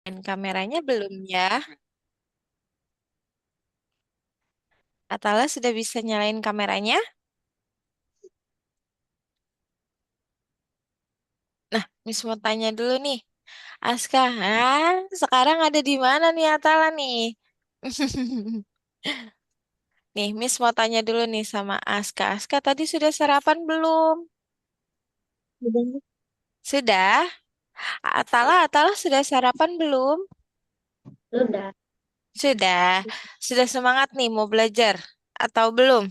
Nyalain kameranya belum ya? Atala sudah bisa nyalain kameranya? Nah, Miss mau tanya dulu nih. Aska, sekarang ada di mana nih Atala nih? Nih, Miss mau tanya dulu nih sama Aska. Aska tadi sudah sarapan belum? Udah, Sudah? Atala sudah sarapan belum? udah. Sudah. Sudah semangat nih mau belajar atau belum?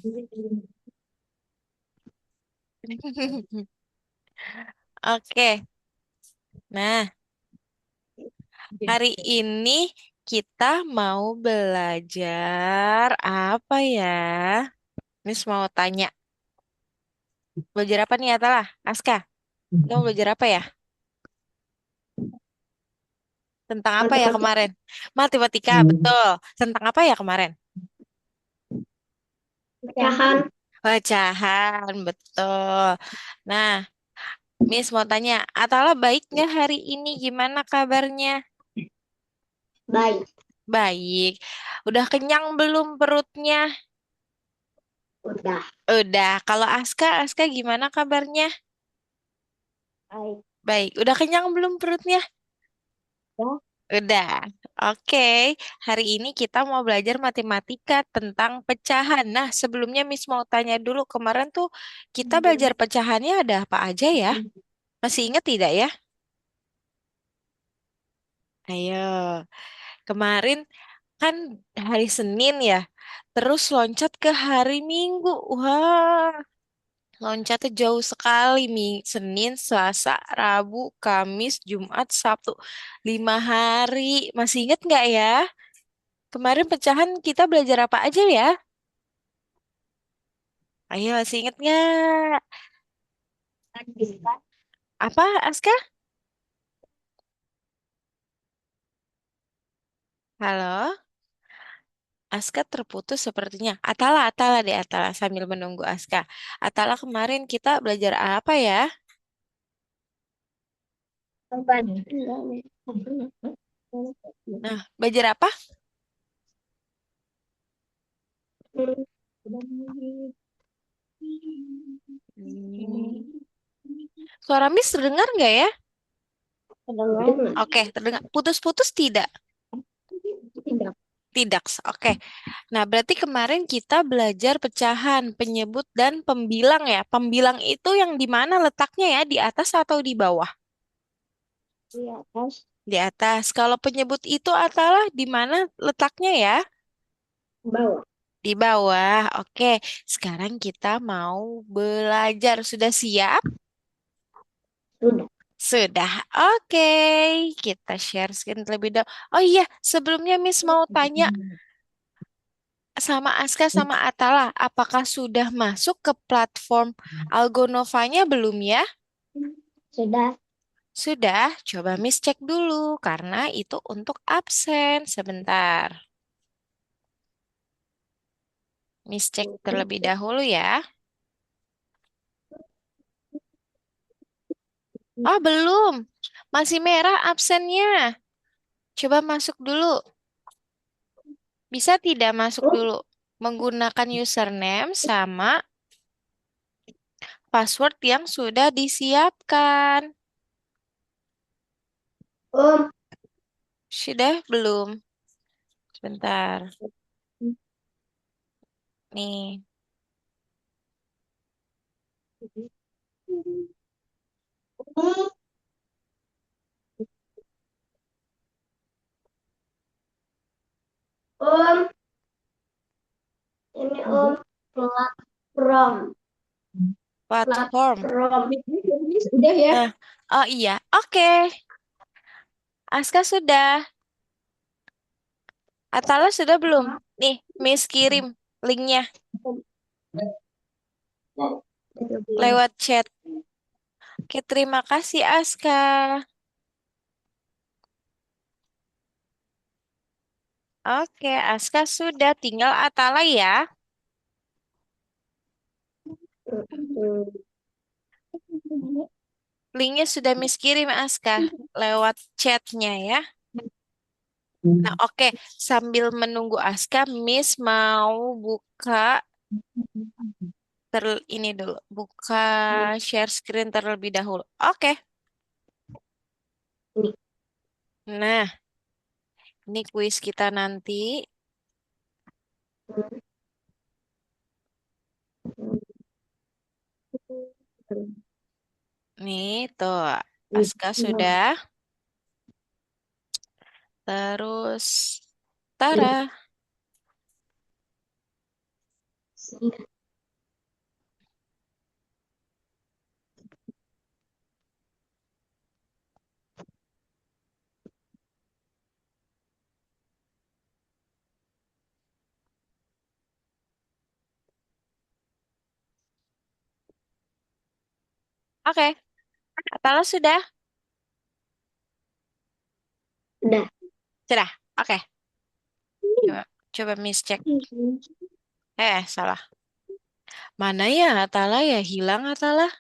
Oke. Nah, hari ini kita mau belajar apa ya? Miss mau tanya. Belajar apa nih Atala? Aska, kita mau belajar apa ya? Tentang apa ya Matematika kemarin? Matematika, betul. Tentang apa ya kemarin? pecahan Pecahan, betul. Nah, Miss mau tanya, Atala baik nggak hari ini? Gimana kabarnya? baik. Baik. Udah kenyang belum perutnya? Udah. Udah. Kalau Aska gimana kabarnya? Baik. Baik. Udah kenyang belum perutnya? Ya. Udah. Oke. Hari ini kita mau belajar matematika tentang pecahan. Nah, sebelumnya Miss mau tanya dulu, kemarin tuh kita belajar pecahannya ada apa aja ya? Masih ingat tidak ya? Ayo. Kemarin kan hari Senin ya. Terus loncat ke hari Minggu. Wah, loncatnya jauh sekali. Senin, Selasa, Rabu, Kamis, Jumat, Sabtu. 5 hari. Masih ingat nggak ya? Kemarin pecahan kita belajar apa aja ya? Ayo, masih ingat nggak? Bisa. Apa, Aska? Halo? Aska terputus sepertinya. Atala deh, Atala sambil menunggu Aska. Atala kemarin kita belajar apa ya? Tempat. Nah, belajar apa? Hmm. Suara Miss terdengar nggak ya? Dengar. Oke, terdengar. Putus-putus tidak? Tidak. Tidak. Oke. Nah, berarti kemarin kita belajar pecahan, penyebut, dan pembilang ya. Pembilang itu yang di mana letaknya ya? Di atas atau di bawah? Di atas. Di atas. Kalau penyebut itu adalah di mana letaknya ya? Bawah. Di bawah. Oke. Sekarang kita mau belajar. Sudah siap? Sudah. Sudah. Oke. Kita share screen terlebih dahulu. Oh iya, sebelumnya Miss mau tanya sama Aska sama Atala, apakah sudah masuk ke platform Algonovanya belum ya? Sudah. Sudah, coba Miss cek dulu karena itu untuk absen. Sebentar. Miss cek terlebih dahulu ya. Oh, belum. Masih merah absennya. Coba masuk dulu. Bisa tidak masuk Oh, dulu? Menggunakan username sama password yang sudah disiapkan. Om. Sudah belum? Sebentar. Nih. Om. Ini om. Platform. Platform. Platform. Udah ya. Nah, oh iya. Oke. Aska sudah. Atala sudah belum? Nih, Miss kirim linknya lewat chat. Oke, terima kasih Aska. Oke, Aska sudah. Tinggal Atala ya. Linknya sudah Miss kirim Aska lewat chatnya ya. Nah, oke. Sambil menunggu Aska, Miss mau buka ini dulu. Buka share screen terlebih dahulu. Oke. Nah, ini kuis kita nanti. Nih, tuh. Aska sudah. Terus, Tara. Oke. Atala sudah? Udah. Sudah. Oke. Coba, coba Miss cek. Salah. Mana ya Atala ya? Hilang Atala.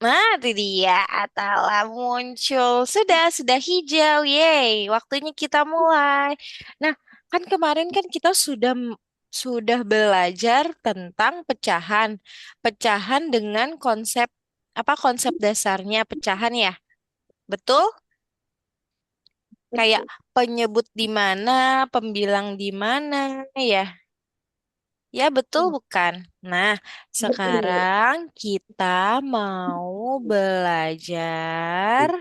Nah, itu dia. Atala muncul. Sudah hijau. Yeay, waktunya kita mulai. Nah, kan kemarin kan kita sudah belajar tentang pecahan. Pecahan dengan konsep apa konsep dasarnya pecahan ya? Betul? Kayak penyebut di mana, pembilang di mana ya? Ya, betul bukan? Nah, Betul. sekarang kita mau belajar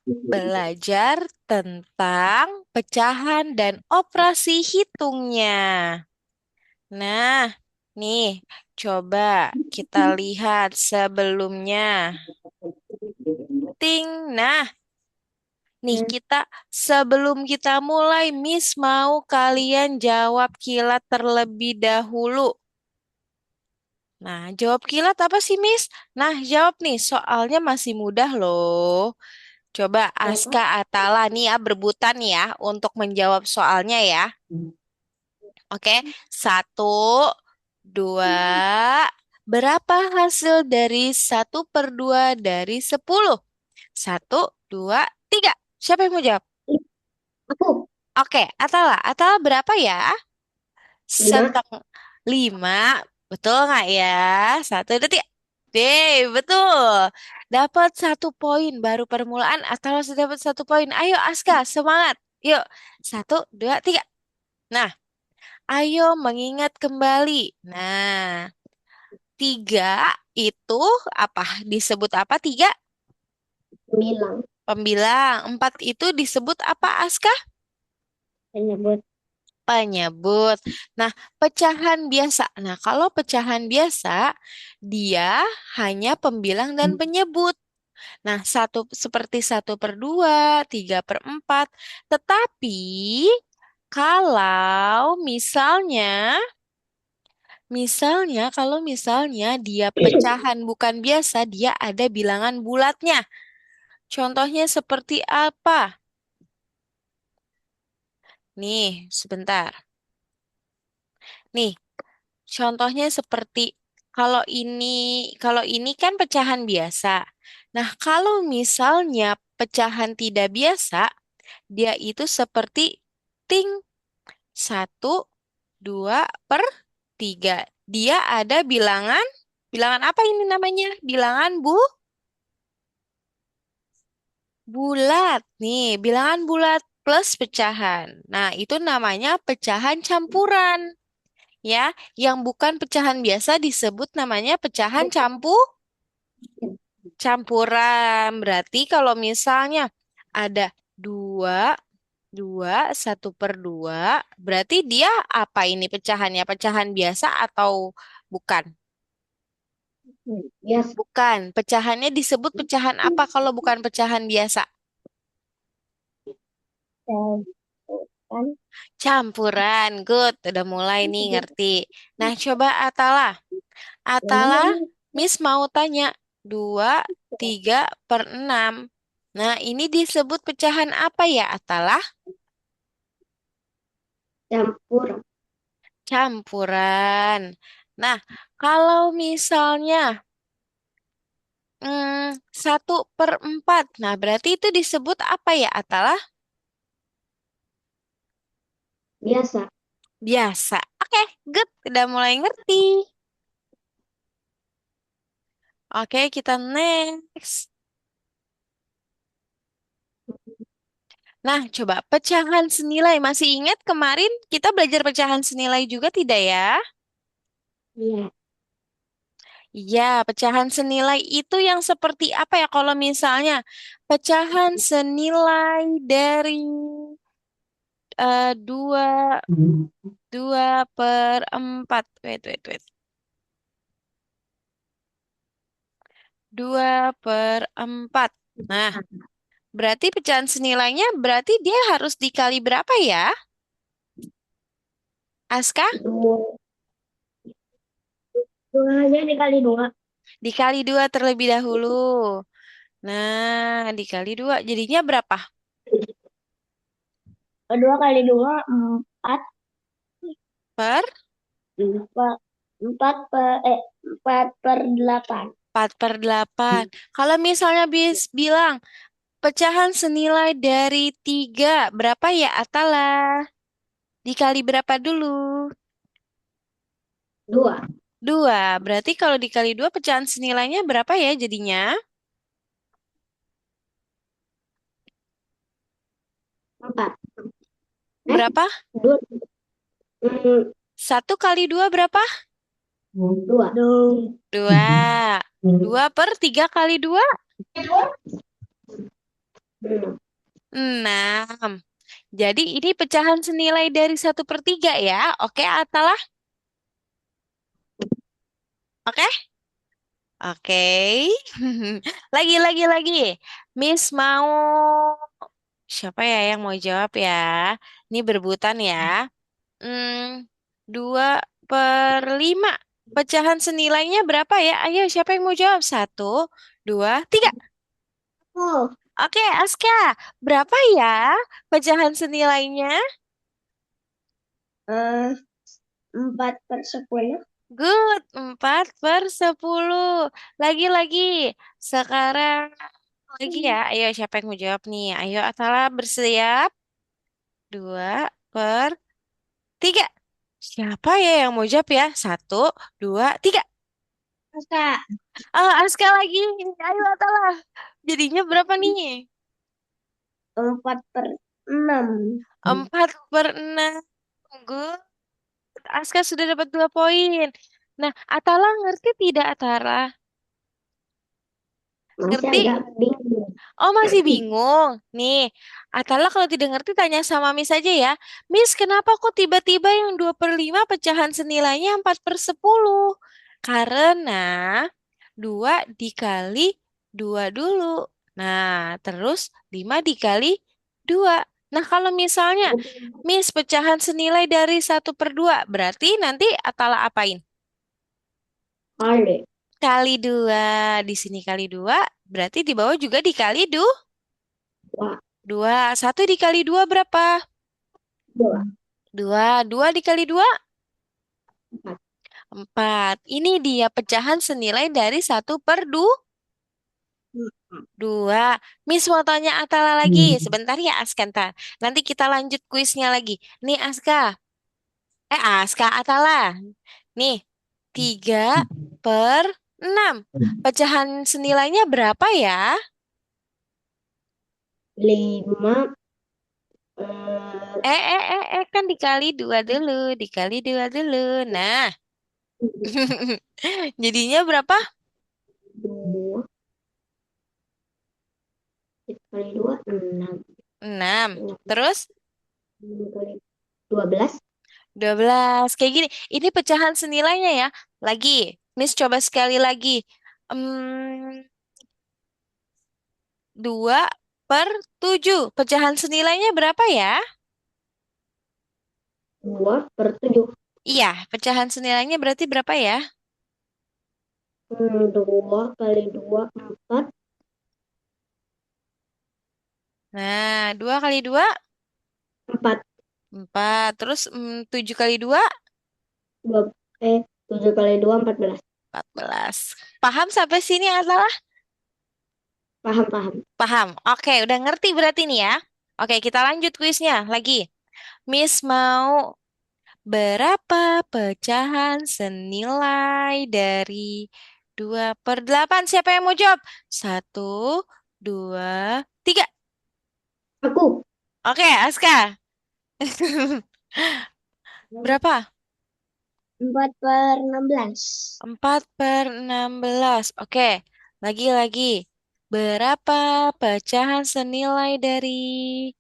belajar tentang pecahan dan operasi hitungnya. Nah, nih, coba kita lihat sebelumnya. Ting. Nah, nih sebelum kita mulai, Miss mau kalian jawab kilat terlebih dahulu. Nah, jawab kilat apa sih, Miss? Nah, jawab nih, soalnya masih mudah loh. Coba Aska Apa? Atala nih ya berebutan ya untuk menjawab soalnya ya. Oke, satu, dua. Berapa hasil dari 1/2 dari 10? Satu, dua, tiga. Siapa yang mau jawab? Aku. Oke, Atala. Atala berapa ya? 5. Lima. Betul nggak ya? Satu, dua, tiga. Deh, betul. Dapat 1 poin. Baru permulaan Atala sudah dapat 1 poin. Ayo Aska, semangat. Yuk, satu, dua, tiga. Nah, ayo mengingat kembali. Nah, tiga itu apa? Disebut apa? Tiga? Bilang. Pembilang. Empat itu disebut apa, Aska? Menyebut. Penyebut. Nah, pecahan biasa. Nah, kalau pecahan biasa, dia hanya pembilang dan penyebut. Nah, seperti 1/2, 3/4. Tetapi, kalau misalnya dia pecahan bukan biasa, dia ada bilangan bulatnya. Contohnya seperti apa? Nih, sebentar. Nih, contohnya seperti kalau ini kan pecahan biasa. Nah, kalau misalnya pecahan tidak biasa, dia itu seperti ting 1/2/3. Dia ada bilangan apa ini namanya? Bilangan bulat. Nih, bilangan bulat plus pecahan. Nah, itu namanya pecahan campuran. Ya, yang bukan pecahan biasa disebut namanya pecahan campuran. Berarti kalau misalnya ada dua, dua, 1/2, berarti dia apa ini pecahannya? Pecahan biasa atau bukan? Yes. Bukan. Pecahannya disebut pecahan apa kalau bukan pecahan biasa? Kan. Campuran. Good. Udah mulai nih ngerti. Nah, coba Atala. Atala, Miss mau tanya. 2/3/6. Nah, ini disebut pecahan apa ya, Atala? Campur. Campuran. Nah, kalau misalnya 1/4. Nah, berarti itu disebut apa ya, Atalah? Biasa. Biasa. Oke, good. Udah mulai ngerti. Oke, kita next. Nah, coba pecahan senilai. Masih ingat kemarin kita belajar pecahan senilai juga tidak ya? Iya. Iya, pecahan senilai itu yang seperti apa ya? Kalau misalnya pecahan senilai dari 2/4. Wait, wait, wait. 2/4. Nah, berarti pecahan senilainya berarti dia harus dikali berapa ya? Aska? Dua. Dua aja dikali dua. Dikali 2 terlebih dahulu. Nah, dikali 2 jadinya berapa? Dua kali dua, empat. Per Empat. Empat per, 4/8. 4/8. Kalau misalnya bilang pecahan senilai dari 3 berapa ya Atala? Dikali berapa dulu? Dua. 2. Berarti kalau dikali 2 pecahan senilainya berapa ya jadinya? Empat. Eh, Berapa? dua. Hmm, 1 kali 2 berapa? dua. Dua. 2. 2/3 kali 2? Hmm. 6. Jadi ini pecahan senilai dari 1/3 ya. Oke, Atalah? Oke? Oke. Lagi. Miss mau siapa ya yang mau jawab ya? Ini berebutan ya. Hmm, 2/5. Pecahan senilainya berapa ya? Ayo, siapa yang mau jawab? 1, 2, 3. Oh, Oke, Aska. Berapa ya pecahan senilainya? eh, 4/10. Good, 4/10. Lagi. Sekarang lagi ya. Ayo, siapa yang mau jawab nih? Ayo, Atala bersiap. 2/3. Siapa ya yang mau jawab ya? 1, 2, 3. Masa Aska lagi. Ayo, Atala. Jadinya berapa nih? 4/6. 4/6. Good. Aska sudah dapat 2 poin. Nah, Atala ngerti tidak, Atala? Masih Ngerti? agak bingung. Oh, masih bingung. Nih, Atala kalau tidak ngerti tanya sama Miss aja ya. Miss, kenapa kok tiba-tiba yang 2/5 pecahan senilainya 4/10? Karena 2 dikali 2 dulu. Nah, terus 5 dikali 2. Nah, kalau misalnya Miss pecahan senilai dari 1/2, berarti nanti Atala apain? Kali. Kali 2. Di sini kali 2, berarti di bawah juga dikali 2. Dua. 2. 1 dikali 2 berapa? Dua. 2. 2 dikali 2? Empat. 4. Ini dia pecahan senilai dari 1/2. Miss mau tanya Atala lagi. Sebentar ya Aska ntar. Nanti kita lanjut kuisnya lagi. Nih Aska. Aska Atala. Nih. 3/6. Pecahan senilainya berapa ya? Lima. Kan dikali 2 dulu. Dikali 2 dulu. Nah. Jadinya berapa? Dua kali dua, 6. 6. Terus? 6 kali 12. 12. Kayak gini. Ini pecahan senilainya ya. Lagi. Miss coba sekali lagi. 2/7. Pecahan senilainya berapa ya? 2/7. Iya, pecahan senilainya berarti berapa ya? 2 kali 2, 4. Nah, 2 kali 2? 4. 4. Terus 7 kali 2? 7 kali 2, 14. 14. Paham sampai sini adalah? Paham, paham. Paham? Oke, udah ngerti berarti nih ya. Oke, kita lanjut kuisnya lagi. Miss mau berapa pecahan senilai dari 2/8? Siapa yang mau jawab? Satu, dua, tiga. Aku. Oke, Aska. Berapa? 4/16. 4/16. Oke, lagi-lagi. Berapa pecahan senilai dari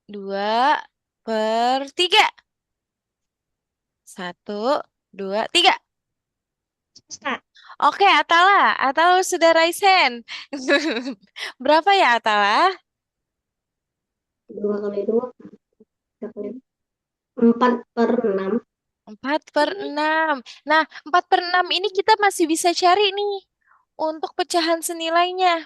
2/3? Satu, dua, tiga. Sesta. Oke, Atala. Atala sudah raise hand. Berapa ya, Atala? 2 kali 2. 4/6. 4/6. Nah, 4/6 ini kita masih bisa cari nih untuk pecahan senilainya.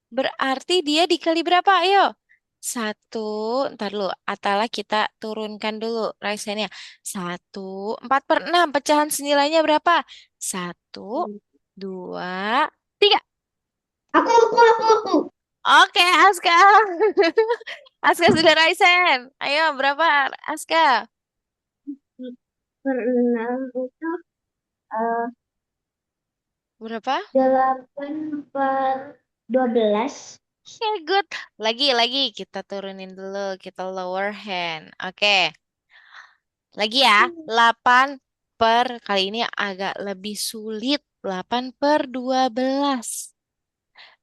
Berarti dia dikali berapa? Ayo. Satu, ntar dulu. Atala kita turunkan dulu raisennya. Satu, 4/6. Pecahan senilainya berapa? Satu, dua, tiga. Aku. Oke, Aska. Aska sudah raisen. Ayo, berapa, Aska? 4/6 itu Berapa? 8/12. Oke, good. Lagi. Kita turunin dulu. Kita lower hand. Oke. Lagi ya. 8 per, kali ini agak lebih sulit. 8/12.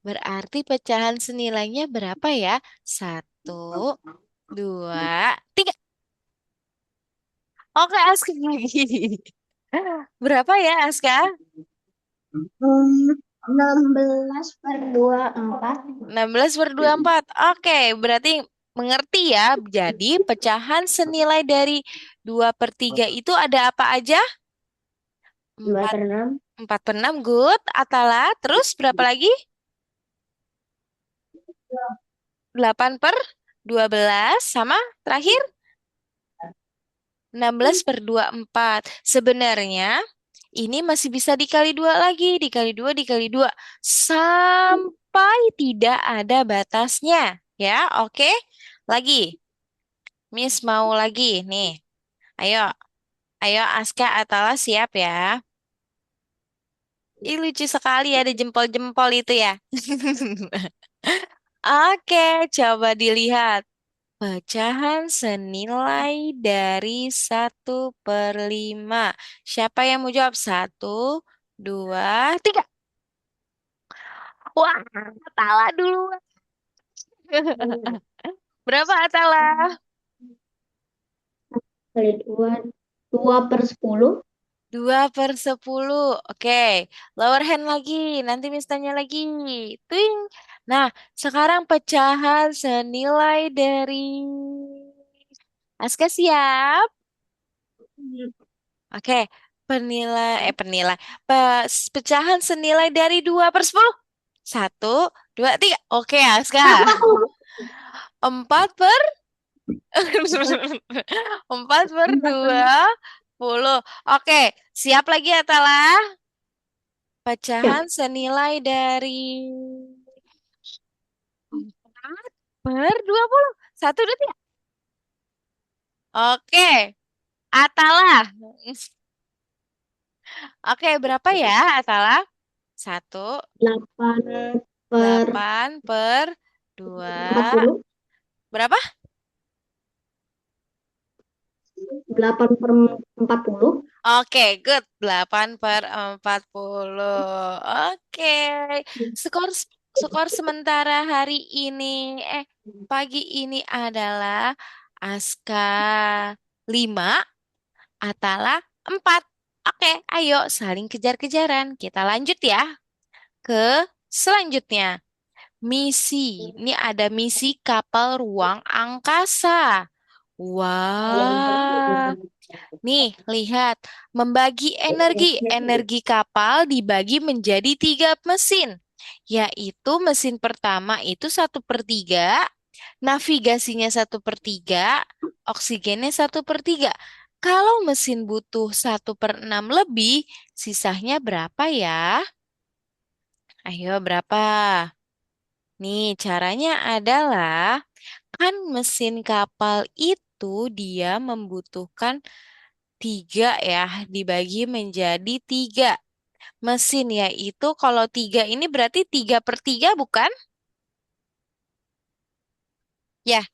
Berarti pecahan senilainya berapa ya? Satu, dua, tiga. Oke, Aska lagi. Berapa ya, Aska? 16/24. 16/24. Oke, berarti mengerti ya. Jadi pecahan senilai dari 2/3 itu ada apa aja? dua 4, per enam 4/6, good. Atala, terus berapa lagi? 8/12 sama terakhir 16/24. Sebenarnya ini masih bisa dikali dua lagi, dikali dua sampai tidak ada batasnya. Ya, oke. Lagi. Miss mau lagi nih. Ayo, ayo Aska Atala siap ya. Ih, lucu sekali ada jempol-jempol itu ya. Oke, coba dilihat. Pecahan senilai dari 1/5. Siapa yang mau jawab? Satu, dua, tiga. Wah, Atala dulu. Berapa Atala? kali dua, 2/10. 2/10. Oke, lower hand lagi. Nanti Miss tanya lagi. Twing. Nah, sekarang pecahan senilai dari... Aska siap? Oke, pecahan senilai dari 2/10. Satu, dua, tiga. Oke, Aska. Aku. 4 empat per Empat per dua puluh. Oke, siap lagi ya, Tala? siap. Pecahan senilai dari 4/20. Satu, dua, tiga. Oke, Atala. Oke, berapa ya, Atala? Satu, 8/40. 8/2. Berapa? 8/40. Oke, good. 8/40. Oke. Skor skor sementara hari ini, eh, pagi ini adalah Aska 5, Atala 4. Oke, ayo saling kejar-kejaran. Kita lanjut ya ke selanjutnya. Misi. Ini ada misi kapal ruang angkasa. Wah. Nih, lihat. Membagi energi. Energi kapal dibagi menjadi 3 mesin. Yaitu mesin pertama itu 1/3, navigasinya 1/3, oksigennya 1/3. Kalau mesin butuh 1/6 lebih, sisanya berapa ya? Ayo, berapa? Nih, caranya adalah kan mesin kapal itu dia membutuhkan tiga ya, dibagi menjadi tiga mesin yaitu kalau tiga ini berarti 3/3 bukan? Ya,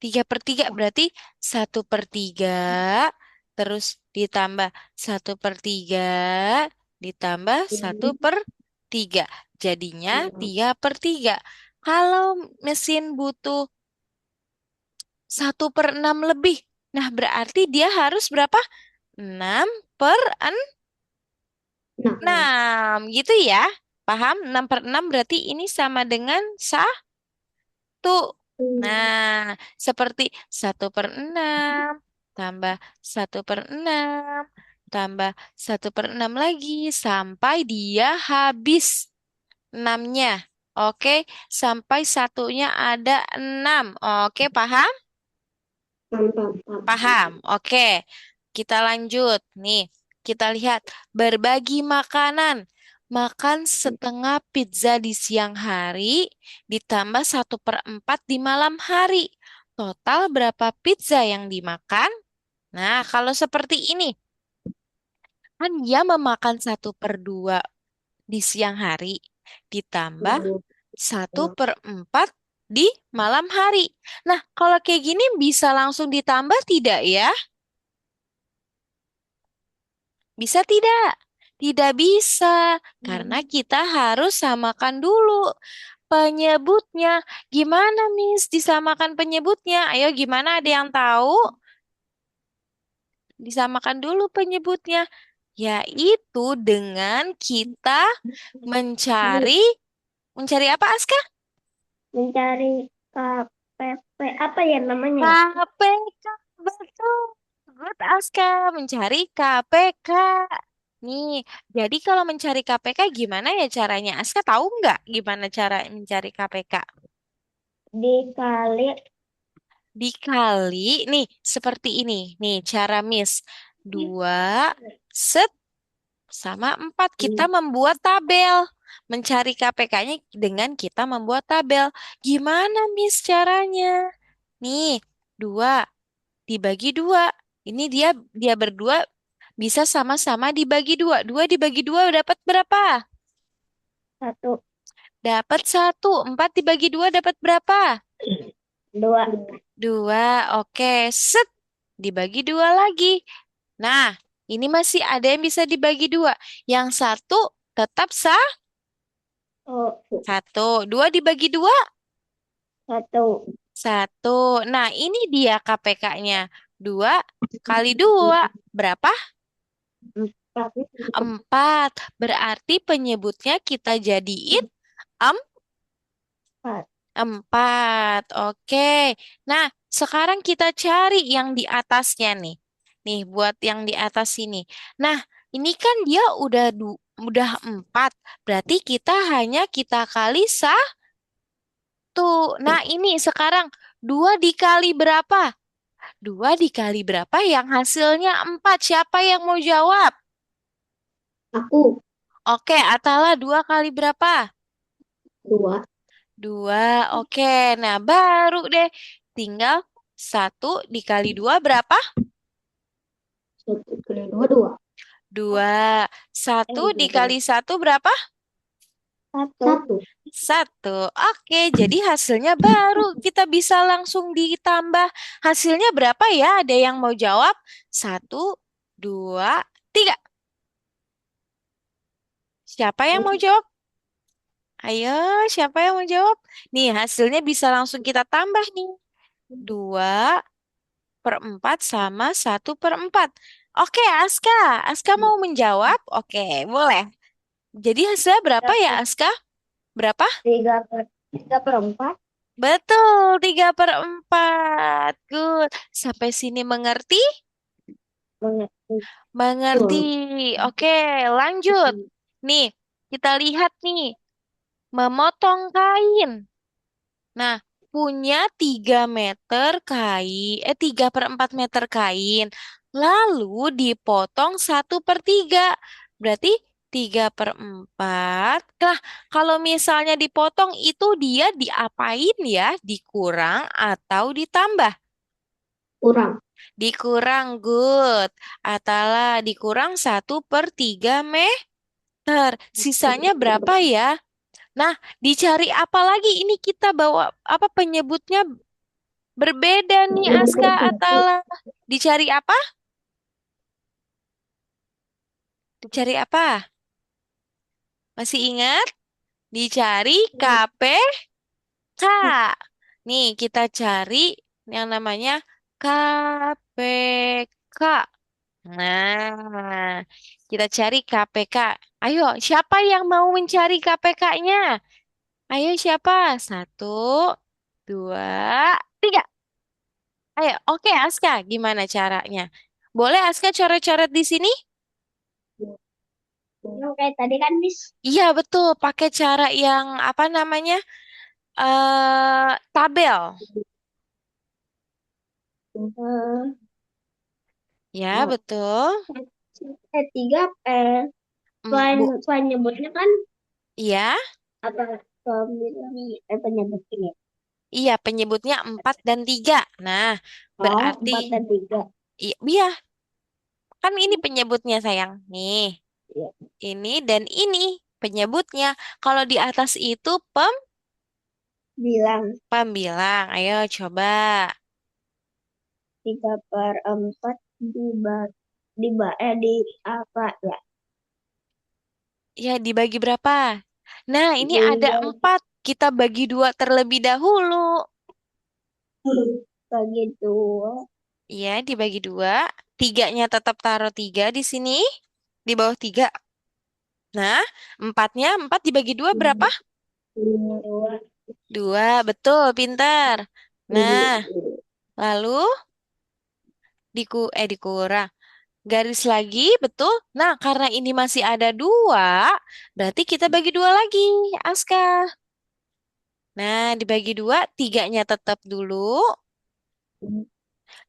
3/3 berarti 1/3 terus ditambah 1/3 ditambah satu Hmm, per tiga. Jadinya iya. 3/3. Kalau mesin butuh 1/6 lebih. Nah, berarti dia harus berapa? 6/6 Nah, gitu ya. Paham? 6/6 berarti ini sama dengan tuh. hmm, Nah, seperti 1/6 tambah 1/6 tambah 1/6 lagi sampai dia habis enamnya. Oke, sampai satunya ada 6. Oke, paham? paham, paham, paham. Paham. Oke, kita lanjut. Nih, kita lihat berbagi makanan. Makan setengah pizza di siang hari, ditambah 1/4 di malam hari. Total berapa pizza yang dimakan? Nah, kalau seperti ini, kan dia memakan 1/2 di siang hari, ditambah Hmm, 1/4 di malam hari. Nah, kalau kayak gini bisa langsung ditambah tidak ya? Bisa tidak? Tidak bisa, karena kita harus samakan dulu penyebutnya. Gimana, Miss, disamakan penyebutnya? Ayo, gimana? Ada yang tahu? Disamakan dulu penyebutnya, yaitu dengan kita Cari, mencari, mencari apa, Aska? mencari KPP apa ya namanya ya? KPK, betul. Good, Aska, mencari KPK. Nih, jadi kalau mencari KPK gimana ya caranya? Aska tahu nggak gimana cara mencari KPK? Dikali Dikali, nih, seperti ini. Nih, cara Miss. 2 set sama 4. Kita membuat tabel. Mencari KPK-nya dengan kita membuat tabel. Gimana, Miss, caranya? Nih, 2 dibagi 2. Ini dia berdua bisa sama-sama dibagi 2. 2 dibagi 2 dapat berapa? satu, Dapat 1. 4 dibagi 2 dapat berapa? dua, 2. Oke, set. Dibagi 2 lagi. Nah, ini masih ada yang bisa dibagi 2. Yang satu tetap sah. oh, 1. 2 dibagi 2. satu, 1. Nah, ini dia KPK-nya. 2 kali 2. Berapa? empat, 4. Berarti penyebutnya kita jadiin empat, 4. Oke. Nah, sekarang kita cari yang di atasnya nih. Nih, buat yang di atas sini. Nah, ini kan dia udah 4. Berarti kita kali 1. Nah, ini sekarang 2 dikali berapa? 2 dikali berapa yang hasilnya 4? Siapa yang mau jawab? aku Oke, Atala 2 kali berapa? dua, 2. Oke, nah baru deh. Tinggal 1 dikali 2 berapa? satu kali dua, dua, 2. 1 dua, dua, dikali 1 berapa? satu, 1. Oke, jadi hasilnya baru kita bisa langsung ditambah. Hasilnya berapa ya? Ada yang mau jawab? 1, 2, 3. Siapa yang mau jawab? Ayo, siapa yang mau jawab? Nih, hasilnya bisa langsung kita tambah nih. 2/4 sama 1/4. Oke, Aska. Aska mau menjawab? Oke, boleh. Jadi hasilnya berapa ya, Aska? Berapa? tiga per empat, Betul, 3/4. Good. Sampai sini mengerti? mengerti. Mengerti. Betul. Oke, lanjut. Nih, kita lihat nih. Memotong kain. Nah, punya 3/4 meter kain. Lalu dipotong 1/3. Berarti 3/4. Nah, kalau misalnya dipotong itu dia diapain ya? Dikurang atau ditambah? Kurang. Dikurang, good. Atala dikurang 1/3 meter. Sisanya berapa ya? Nah, dicari apa lagi? Ini kita bawa apa penyebutnya berbeda nih, Aska Atala. Dicari apa? Dicari apa? Masih ingat? Dicari KPK. Nih, kita cari yang namanya KPK. Nah, kita cari KPK. Ayo, siapa yang mau mencari KPK-nya? Ayo, siapa? Satu, dua, tiga. Ayo, oke Aska, gimana caranya? Boleh Aska coret-coret di sini? Oke, tadi kan Miss. Iya, betul. Pakai cara yang apa namanya? Tabel. Eh, Ya, betul. tiga selain Bu, selain nyebutnya kan iya, apa penyebutnya. iya penyebutnya 4 dan 3. Nah, Oh, berarti 4 dan 3. iya, kan ini penyebutnya sayang. Nih, Iya. ini dan ini penyebutnya. Kalau di atas itu Bilang pembilang. Ayo coba. 3/4 di apa ya? Ya, dibagi berapa? Nah, ini ada Dibagi 4. Kita bagi 2 terlebih dahulu. bagi 2. Iya, dibagi 2. Tiganya tetap taruh 3 di sini. Di bawah 3. Nah, 4 dibagi 2 berapa? 2. 2, betul, pintar. Nah, lalu dikurang. Garis lagi, betul. Nah, karena ini masih ada 2, berarti kita bagi 2 lagi, Aska. Nah, dibagi 2, tiganya tetap dulu.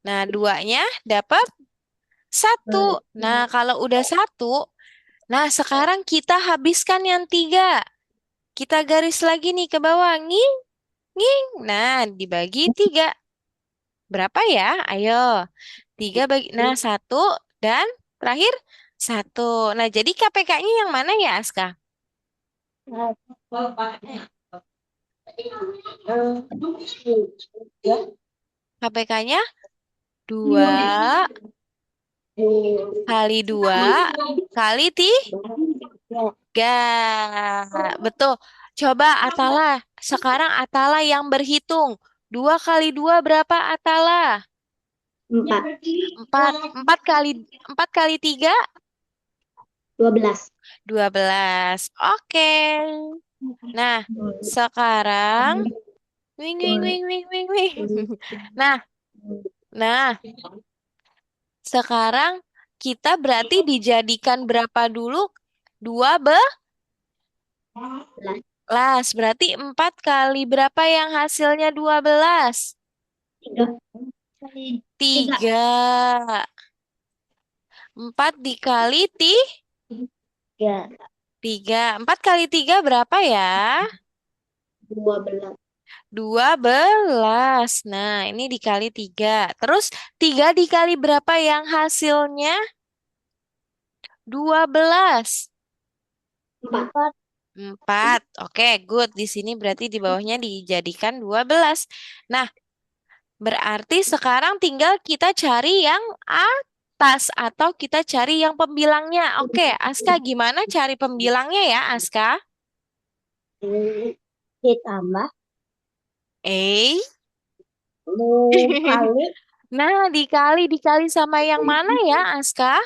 Nah, duanya dapat 1. Nah, kalau udah 1, nah sekarang kita habiskan yang 3. Kita garis lagi nih ke bawah, nging, nging. Nah, dibagi 3. Berapa ya? Ayo. 3 bagi, nah 1 dan terakhir 1. Nah, jadi KPK-nya yang mana ya, Aska? KPK-nya 2 kali 2 kali 3. Betul. Coba Atala. Sekarang Atala yang berhitung. 2 kali 2 berapa Atala? 4. 4. 4 kali 3 12. 12. Oke. Nah, sekarang wing wing wing wing wing wing. Nah, nah, sekarang kita berarti dijadikan berapa dulu? 12. Berarti 4 kali berapa yang hasilnya 12? 3 kali 3. 3. 4 dikali 3. 3. 4 kali 3 berapa ya? 12. 12. Nah, ini dikali 3. Terus 3 dikali berapa yang hasilnya? 12. 4. 4. Oke, good. Di sini berarti di bawahnya dijadikan 12. Nah, berarti sekarang tinggal kita cari yang atas atau kita cari yang pembilangnya. Oke, Aska, gimana cari pembilangnya ya, Aska? Ditambah Eh, kali nah, dikali sama yang mana ya, Aska?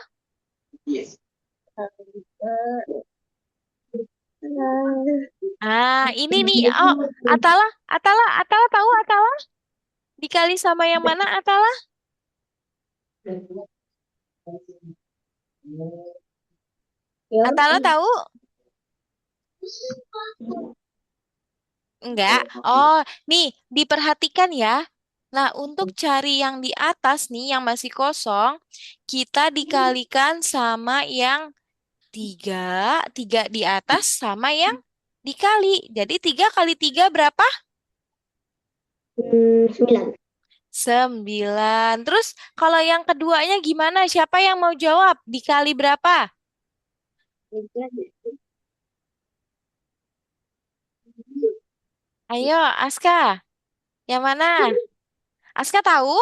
Ah, ini nih. Oh, Atala, Atala tahu Atala? Dikali sama yang mana Atala? Atala tahu? Enggak. Oh, nih, diperhatikan ya. Nah, untuk cari yang di atas nih, yang masih kosong, kita dikalikan sama yang Tiga, tiga di atas sama yang dikali. Jadi 3 kali 3 berapa? 9. 9. Terus kalau yang keduanya gimana? Siapa yang mau jawab? Dikali berapa? Tiga. Ayo, Aska. Yang mana? Aska tahu?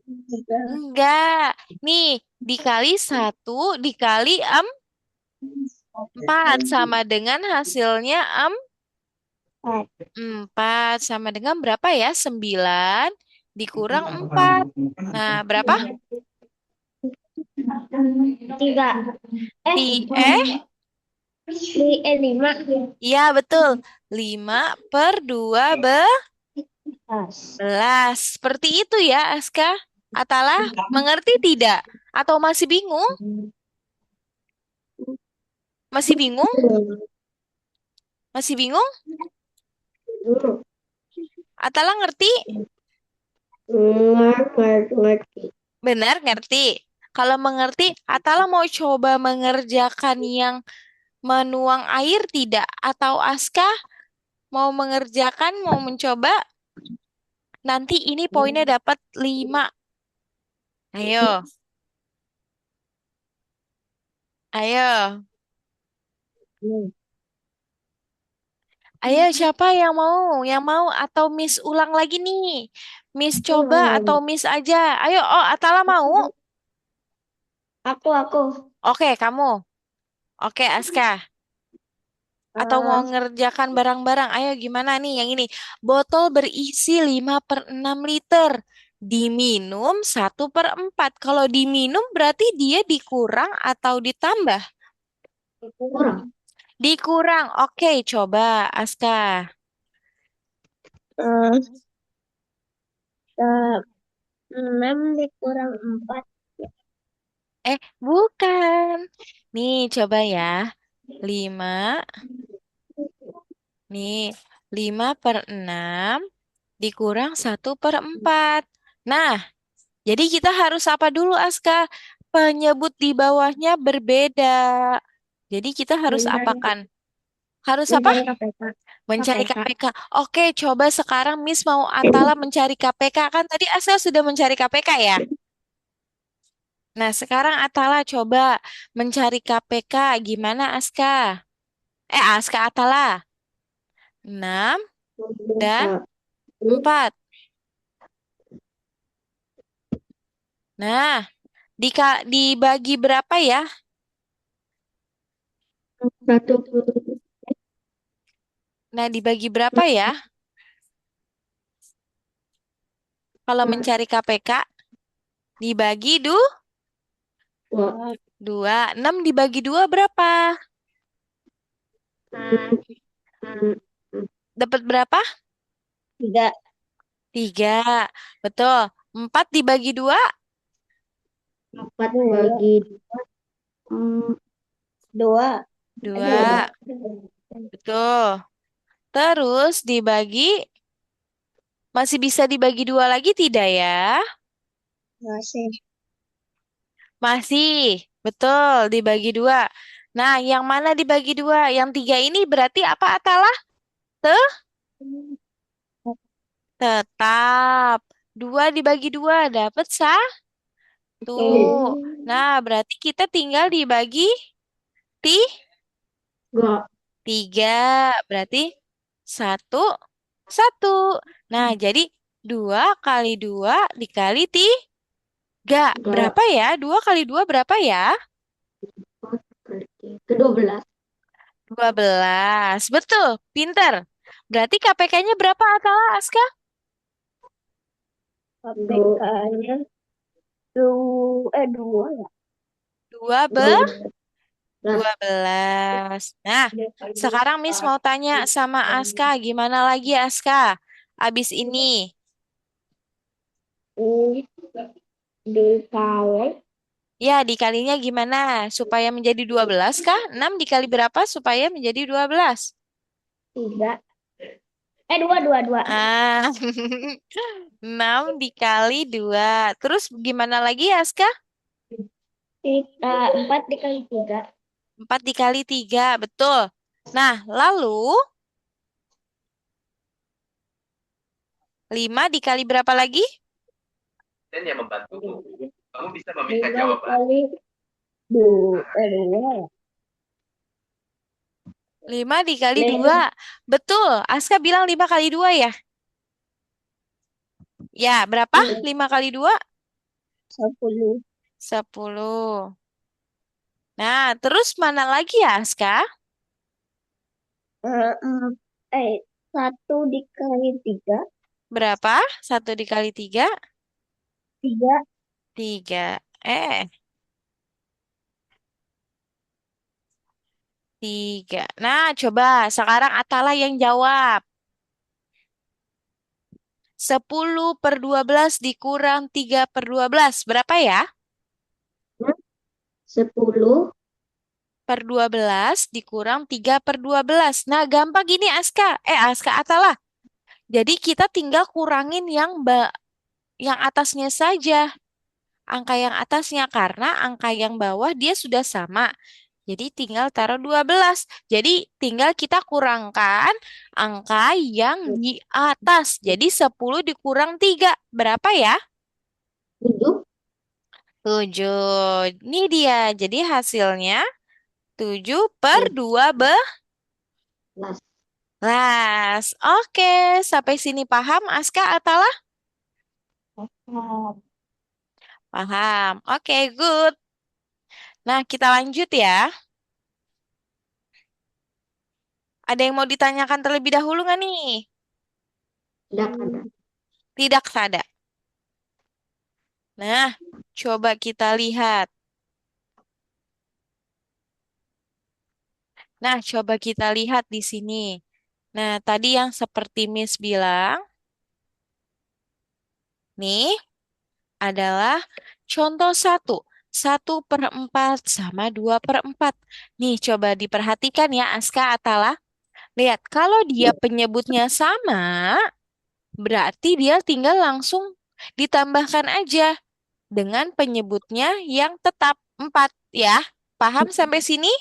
Tiga. Enggak. Nih, dikali 1 dikali 4 sama dengan hasilnya 4 sama dengan berapa ya? 9 dikurang 4. Nah, berapa? Tiga. Eh, Eh, 5. iya betul. 5/12. Seperti itu ya, Aska. Atalah, mengerti tidak? Atau masih bingung? Masih bingung? Masih bingung? Atalah ngerti? Ngerti. Benar, ngerti. Kalau mengerti, Atalah mau coba mengerjakan yang menuang air tidak? Atau Aska mau mengerjakan, mau mencoba? Nanti ini poinnya dapat 5. Ayo, ayo. Ayo, siapa yang mau? Yang mau atau Miss ulang lagi nih? Miss coba atau Miss aja? Ayo, oh, Atala mau? Aku. Oke, kamu. Oke, Aska. Atau mau Eh, ngerjakan barang-barang? Ayo, gimana nih yang ini? Botol berisi 5/6 liter. Diminum 1/4. Kalau diminum berarti dia dikurang atau ditambah? kurang. Dikurang. Oke, coba Aska. Eh, 6 dikurang 4. Bukan. Nih, coba ya. 5. Nih, 5/6 dikurang 1/4. Nah, jadi kita harus apa dulu, Aska? Penyebut di bawahnya berbeda. Jadi kita harus Mencari, apakan? Harus apa? mencari KPK. Mencari KPK. KPK. Oke, coba sekarang Miss mau Atala mencari KPK. Kan tadi Aska sudah mencari KPK ya? Nah, sekarang Atala coba mencari KPK. Gimana, Aska? Aska Atala. 6 dan 4. Nah, dibagi berapa ya? Satu. Nah, dibagi berapa ya? Kalau mencari KPK, dibagi Dua. 2. 6 dibagi 2 berapa? Dapat berapa? Tiga. 3. Betul. 4 dibagi 2? 4 bagi mm, 2. Dua. 2. Betul. Terus dibagi, masih bisa dibagi 2 lagi tidak ya? Masih. Masih. Betul, dibagi 2. Nah, yang mana dibagi 2? Yang 3 ini berarti apa, Atalah? Tetap. 2 dibagi 2 dapat 1. Nah, berarti kita tinggal dibagi ti Enggak. 3. Berarti 1, 1. Nah, jadi 2 kali 2 dikali 3. Enggak. Berapa ya? 2 kali 2 berapa ya? Ke 12. 12. Betul, pinter. Berarti KPK-nya berapa, Atala, Aska? KPK-nya 2 ya. 2 12. 12. Nah, sekarang Miss mau tanya sama Aska, gimana lagi Aska? Abis ini, Dikali ya dikalinya gimana? Supaya menjadi 12 kah? 6 dikali berapa supaya menjadi 12? 3. 2. Ah, 6 dikali 2. Terus gimana lagi Aska? 4 dikali 3. 4 dikali 3, betul. Nah, lalu 5 dikali berapa lagi? Dan yang membantu, kamu bisa meminta 5 jawaban. dikali dua, dua ya. 5 dikali 2. Lima, Betul, Aska bilang 5 kali 2 ya? Ya, berapa? 5 kali 2? 10. 10. Nah, terus mana lagi ya, Aska? Eh, em- 1 dikali 3. Berapa? 1 dikali 3? 3. 3. 3. Nah, coba sekarang Atala yang jawab. 10/12 dikurang 3/12. Berapa ya? 10. Per 12 dikurang 3/12. Nah, gampang gini Aska. Aska Atala. Jadi kita tinggal kurangin yang atasnya saja. Angka yang atasnya karena angka yang bawah dia sudah sama. Jadi tinggal taruh 12. Jadi tinggal kita kurangkan angka yang di atas. Jadi 10 dikurang 3. Berapa ya? 7. 7. Ini dia. Jadi hasilnya 7/12. Oke, sampai sini paham Aska Atala? Paham. Oke, good. Nah, kita lanjut ya. Ada yang mau ditanyakan terlebih dahulu nggak nih? Tidak ada. Tidak ada. Nah, coba kita lihat. Nah, coba kita lihat di sini. Nah, tadi yang seperti Miss bilang, nih adalah contoh satu. 1/4 sama 2/4. Nih, coba diperhatikan ya, Aska Atala. Lihat, kalau dia penyebutnya sama, berarti dia tinggal langsung ditambahkan aja dengan penyebutnya yang tetap 4 ya. Paham sampai sini?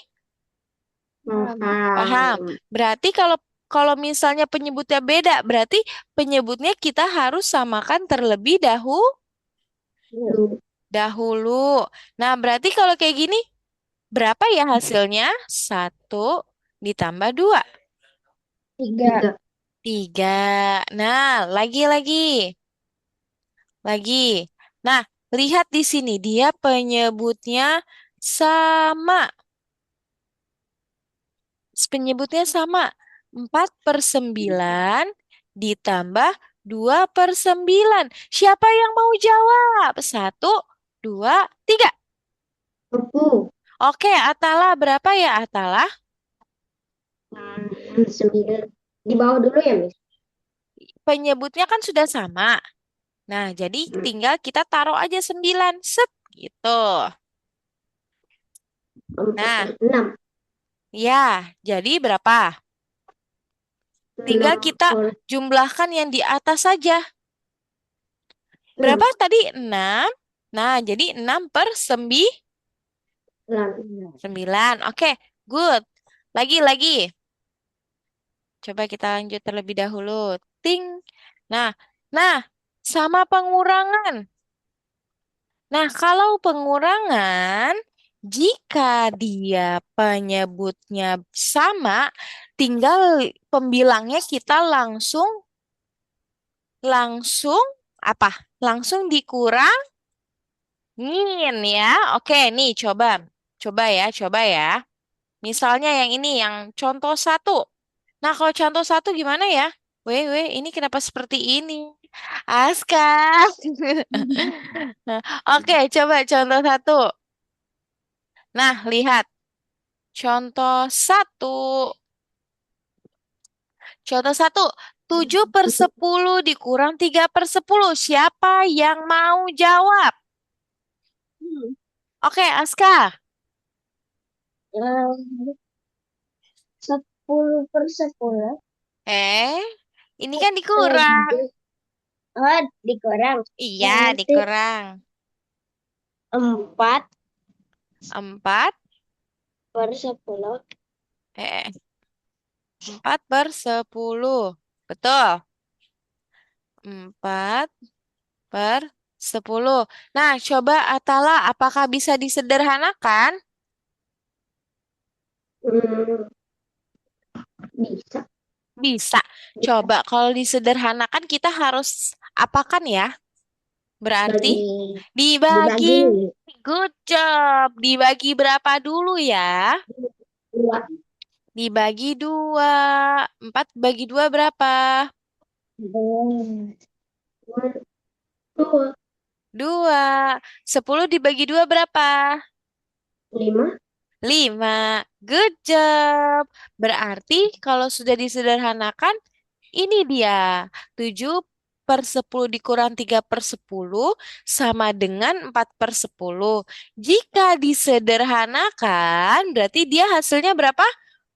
Paham. Paham. Berarti kalau kalau misalnya penyebutnya beda, berarti penyebutnya kita harus samakan terlebih dahulu. Nah, berarti kalau kayak gini, berapa ya hasilnya? 1 ditambah 2. 3. 3. Nah, lagi. Nah, lihat di sini, dia penyebutnya sama. Penyebutnya sama. 4/9 ditambah 2/9. Siapa yang mau jawab? 1, 2, 3. Aku. Oke, Atala berapa ya Atala? 9. Di bawah dulu ya, Miss? Penyebutnya kan sudah sama. Nah, jadi tinggal kita taruh aja 9. Set, gitu. Nah, 6. ya, jadi berapa? Tinggal kita 6. jumlahkan yang di atas saja. Berapa tadi? 6. Nah, jadi 6/9. Oke, good. Lagi. Coba kita lanjut terlebih dahulu. Ting. Nah, nah, sama pengurangan. Nah, kalau pengurangan, jika dia penyebutnya sama, tinggal pembilangnya kita langsung langsung apa? Langsung dikurangin ya. Oke, nih coba. Coba ya. Misalnya yang ini, yang contoh satu. Nah, kalau contoh satu gimana ya? Ini kenapa seperti ini? Aska. Nah, oke, coba contoh satu. Nah, lihat. Contoh satu. Contoh satu. 7/10 dikurang 3/10. Siapa yang mau jawab? Oke, Aska. 10/10. Eh, ini kan dikurang. Oh, dikurang. Iya, Berarti dikurang. 4. 4. per 10. Eh, 4/10. Betul. 4/10. Nah, coba Atala, apakah bisa disederhanakan? Hmm, bisa. Bisa. Bisa. Coba kalau disederhanakan kita harus apakan ya? Berarti Bagi, dibagi dibagi. Good job. Dibagi berapa dulu ya? dua. Dibagi dua. 4 bagi 2 berapa? Dua. Dua. 2. 10 dibagi 2 berapa? Lima. 5. Good job. Berarti kalau sudah disederhanakan, ini dia. 7/10 dikurang 3/10 sama dengan 4/10. Jika disederhanakan, berarti dia hasilnya berapa?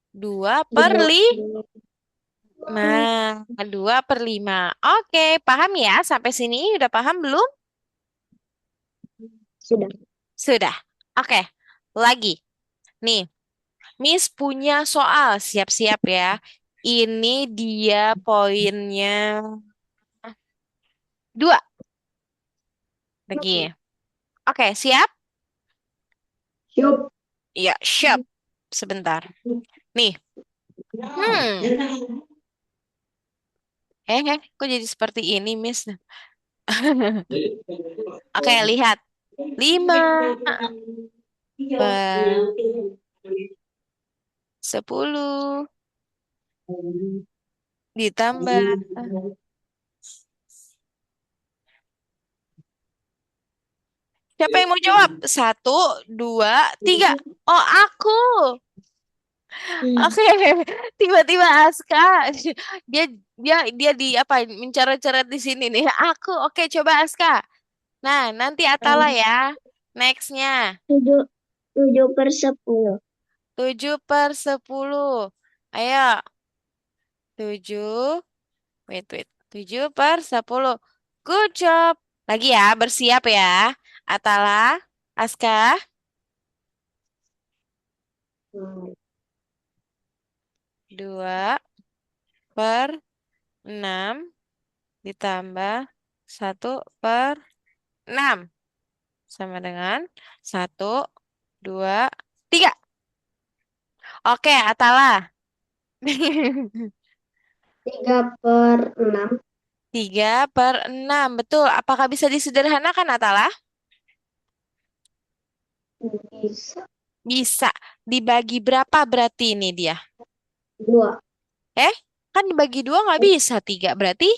2 per Dua. 5. Nah, 2/5. Oke, paham ya? Sampai sini udah paham belum? Sudah. Sudah. Oke, lagi. Nih, Miss punya soal. Siap-siap ya. Ini dia poinnya 2 Oke. lagi. Oke, siap? Siap. Iya, siap. Sebentar. Nih, hmm. Kok jadi seperti ini, Miss? Oke, lihat. 5/10 ditambah. Siapa yang mau jawab? 1, 2, 3. Oh, aku. Oke, tiba-tiba Aska, dia dia di apa? Mencoret-coret di sini nih. Aku, oke, coba Aska. Nah, nanti Atala ya. Nextnya, 7/10. 7/10. Ayo, 7. Wait. 7/10. Good job. Lagi ya, bersiap ya. Atala, Aska, Hmm. 2/6 ditambah 1/6 sama dengan 1, 2, 3. Oke, Atala. 3/6. 3/6, betul. Apakah bisa disederhanakan, Atala? Bisa. Bisa. Dibagi berapa berarti ini dia? Dua. Eh, kan dibagi 2 nggak bisa. 3 berarti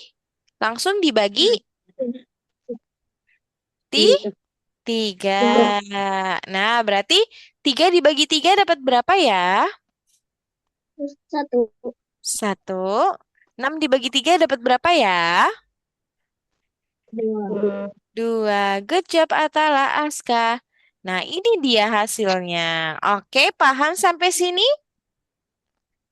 langsung dibagi ti Bisa. 3. Ya. Nah, berarti 3 dibagi 3 dapat berapa ya? Satu. 1. 6 dibagi 3 dapat berapa ya? Dua. 2. Good job, Atala Aska. Nah, ini dia hasilnya. Oke, paham sampai sini?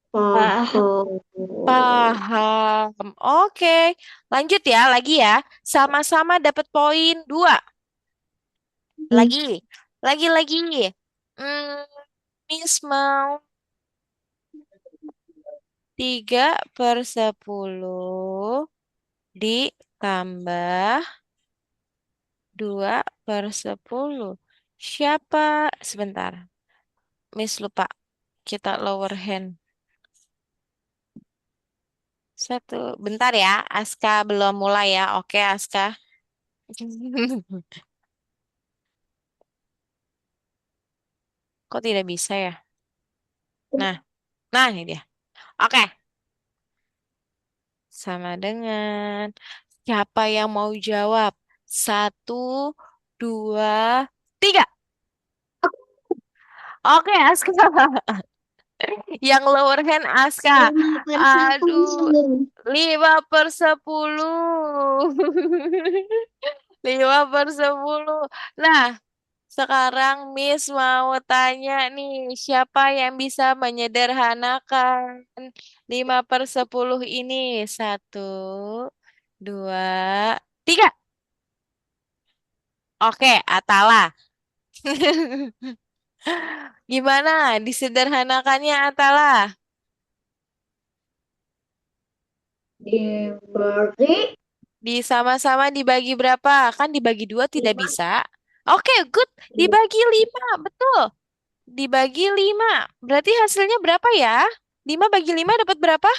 Paham. Paham. Oke, lanjut ya, lagi ya. Sama-sama dapat poin 2. Lagi, lagi. Hmm, Miss mau 3/10 ditambah 2/10. Siapa? Sebentar, Miss lupa. Kita lower hand. Bentar ya, Aska belum mulai ya. Oke, Aska. Kok tidak bisa ya? Nah, ini dia. Oke, sama dengan siapa yang mau jawab? 1, 2, 3. Oke, Aska. Yang lower hand Aska. 5/10. Aduh, 5/10. 5/10. Nah, sekarang Miss mau tanya nih, siapa yang bisa menyederhanakan 5/10 ini? 1, 2, 3. Oke, Atala. Gimana? Disederhanakannya Atala? Diberi Sama-sama dibagi berapa? Kan dibagi dua tidak 5. bisa. Oke, good. Dibagi lima, betul. Dibagi lima. Berarti hasilnya berapa ya? 5 bagi 5 dapat berapa?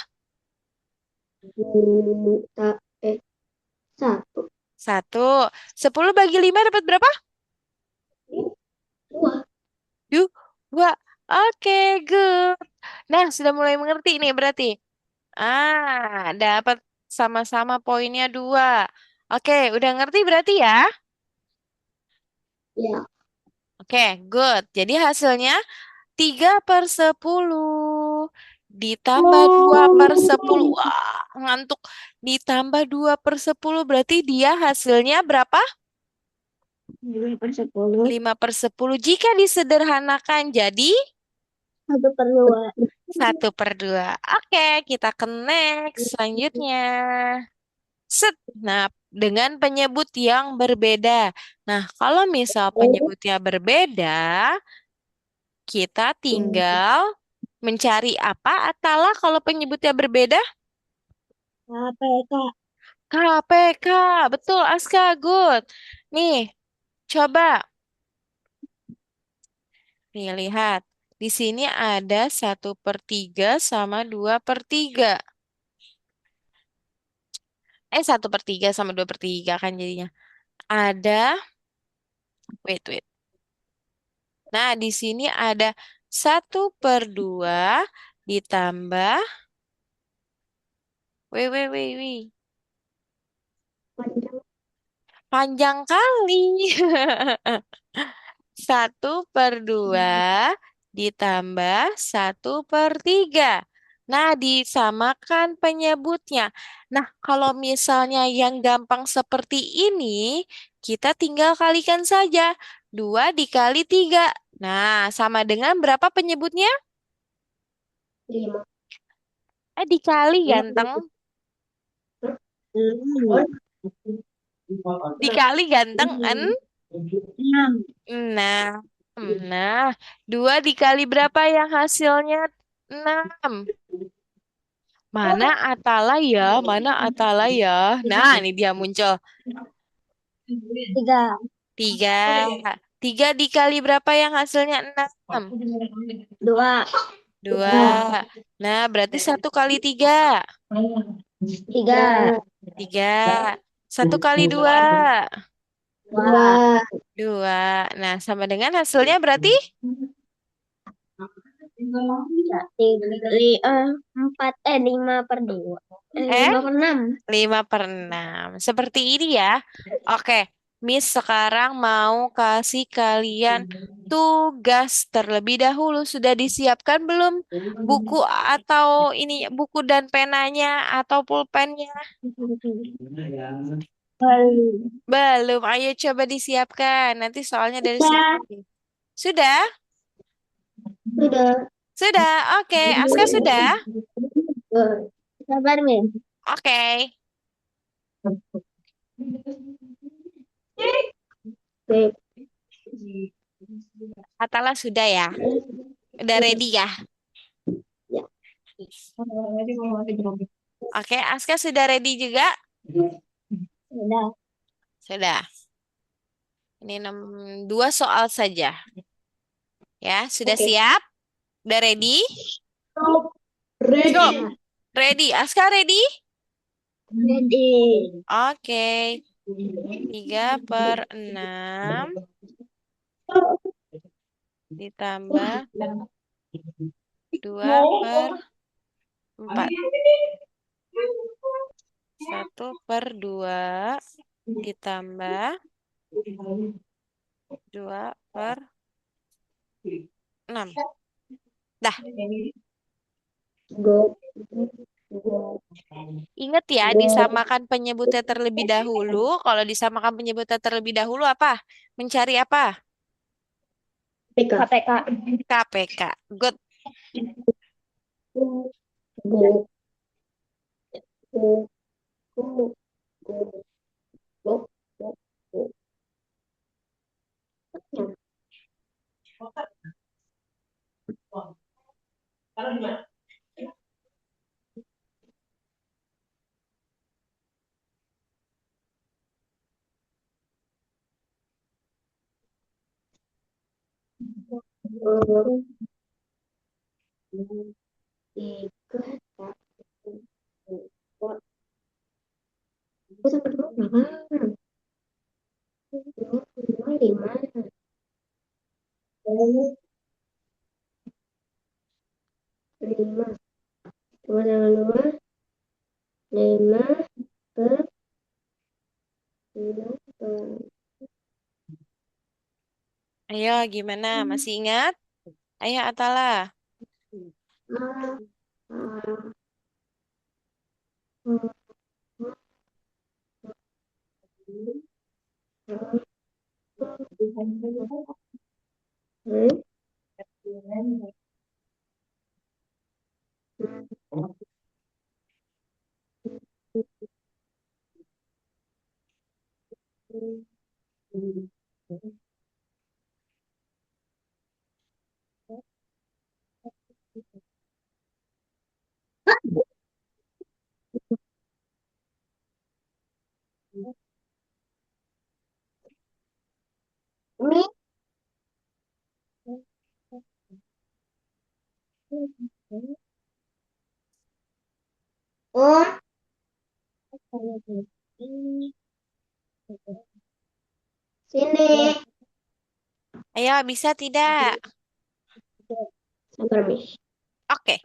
Ta- eh, 1. 1. 10 bagi 5 dapat berapa? 2. Dua. Oke, good. Nah, sudah mulai mengerti nih berarti. Dapat sama-sama poinnya 2. Oke, udah ngerti berarti ya? Ya. Oke, good. Jadi hasilnya 3/10 ditambah 2/10. Wah, ngantuk. Ditambah 2/10 berarti dia hasilnya berapa? 5/10. 5/10. Jika disederhanakan jadi 1/2. 1/2. Oke, kita ke next. Selanjutnya. Set. Nah, dengan penyebut yang berbeda. Nah, kalau misal penyebutnya berbeda, kita tinggal mencari apa Atala kalau penyebutnya berbeda? KPK. KPK. Betul, Aska. Good. Nih, coba. Nih, lihat. Di sini ada 1/3 sama 2/3. 1/3 sama 2/3 kan jadinya. Ada, wait. Nah, di sini ada 1/2 ditambah, wait. Panjang. Panjang kali. 1/2 ditambah 1/3. Nah, disamakan penyebutnya. Nah, kalau misalnya yang gampang seperti ini, kita tinggal kalikan saja. 2 dikali 3. Nah, sama dengan berapa penyebutnya? 5. Dikali Lima. ganteng. Enam. Dikali ganteng. 6. Nah, nah, 2 dikali berapa yang hasilnya? 6. Mana Atala ya? Mana Atala ya? Nah, ini dia muncul. 3. 3. 3 dikali berapa yang hasilnya 6? 2. 2. Nah, berarti 1 kali 3. 3. 3. 1 kali 2. 2. 2. Nah, sama dengan hasilnya berarti Empat 5/2. eh 5/6. 5/6. Seperti ini ya. Oke, Miss sekarang mau kasih kalian tugas terlebih dahulu. Sudah disiapkan belum buku atau ini buku dan penanya atau pulpennya? Belum. Ayo coba disiapkan. Nanti soalnya dari sini. Sudah? Sudah. Sudah. Oke, Aska sudah? Sabar, Min. Oke. Oke. Atala sudah ya? Udah ready ya? Ya. Oke, Aska sudah ready juga? Sudah. Sudah. Ini 2 soal saja. Ya, sudah Oke. siap? Udah ready? Stop. Stop. Ready. Ready. Aska ready? Ready. Oke. 3/6 ditambah 2/4. 1/2 ditambah 2/6. Dah, Go. Go. ingat ya, Go. disamakan penyebutnya terlebih dahulu. Kalau disamakan penyebutnya terlebih dahulu apa? Mencari apa? KPK. KPK. Good. Go. Go. Go. Go. Go. Go. Go. Go. Dua, tiga, satu, dua, aku sampai dua berapa? Dua, dua, lima, lima, dua tambah dua, lima, per lima, Ayo, gimana? Masih ingat? Ayo, Atala. ah, ah, ini, oh, sini, Ayo, bisa tidak? sabar Miss. Oke.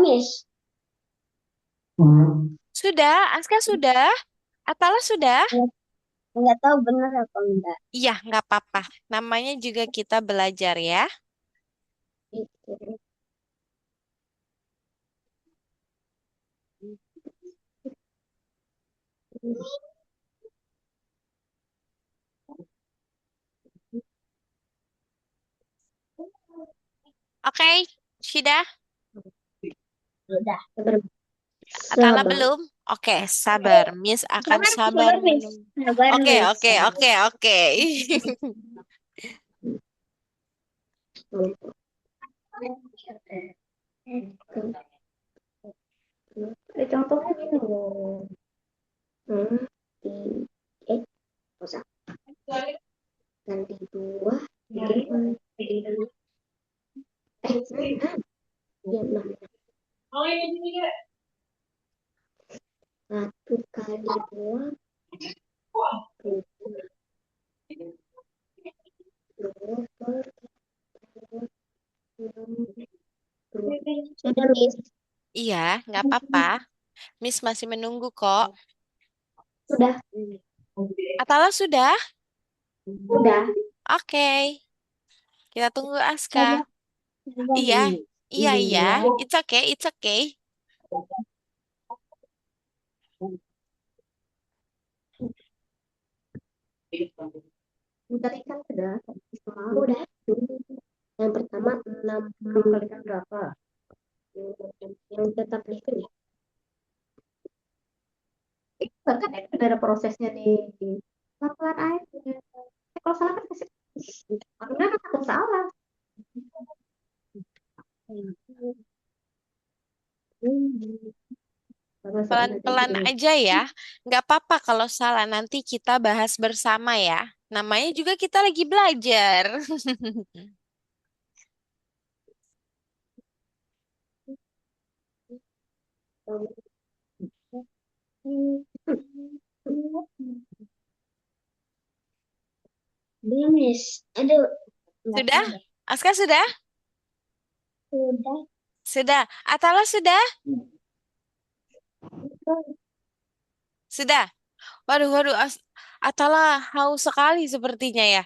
Miss. Sudah, Aska sudah, Atala sudah. Nggak tahu benar apa enggak. Iya, nggak apa-apa. Namanya juga kita belajar ya. Oke, sudah. Udah, sabar. Atala Sabar. belum? Oke, sabar. Miss akan Sabar, sabar sabar, Miss. menunggu. Sabar, Oke, Miss. oke, oke, oke. Contohnya gini loh. Hmm, di, eh, nggak usah. Ganti dua, enam, enam, ya enam. Satu kali dua, dua, dua, per dua, enam, dua. Sudah, Miss. Iya, nggak apa-apa. Miss masih menunggu kok. Sudah, Atala sudah? sudah. Oke, kita tunggu Aska. Sudah, sudah, Iya, Miss. iya, iya. It's okay, it's okay. Tadi kan sudah. Udah. Yang pertama enam, enam kali kan berapa? Yang tetap itu ya. Bahkan itu udah ada prosesnya di pelan-pelan aja. Kalau salah kan kasih. Enggak kan takut salah. Sama soalnya kayak Pelan-pelan gini. aja ya. Nggak apa-apa kalau salah. Nanti kita bahas bersama ya. Namanya juga kita lagi belajar. Belum, Miss. Aduh, nggak Sudah? tahu deh. Aska sudah? Sudah. Sudah. Atala sudah? Sudah. Waduh, waduh. Atala haus sekali sepertinya ya.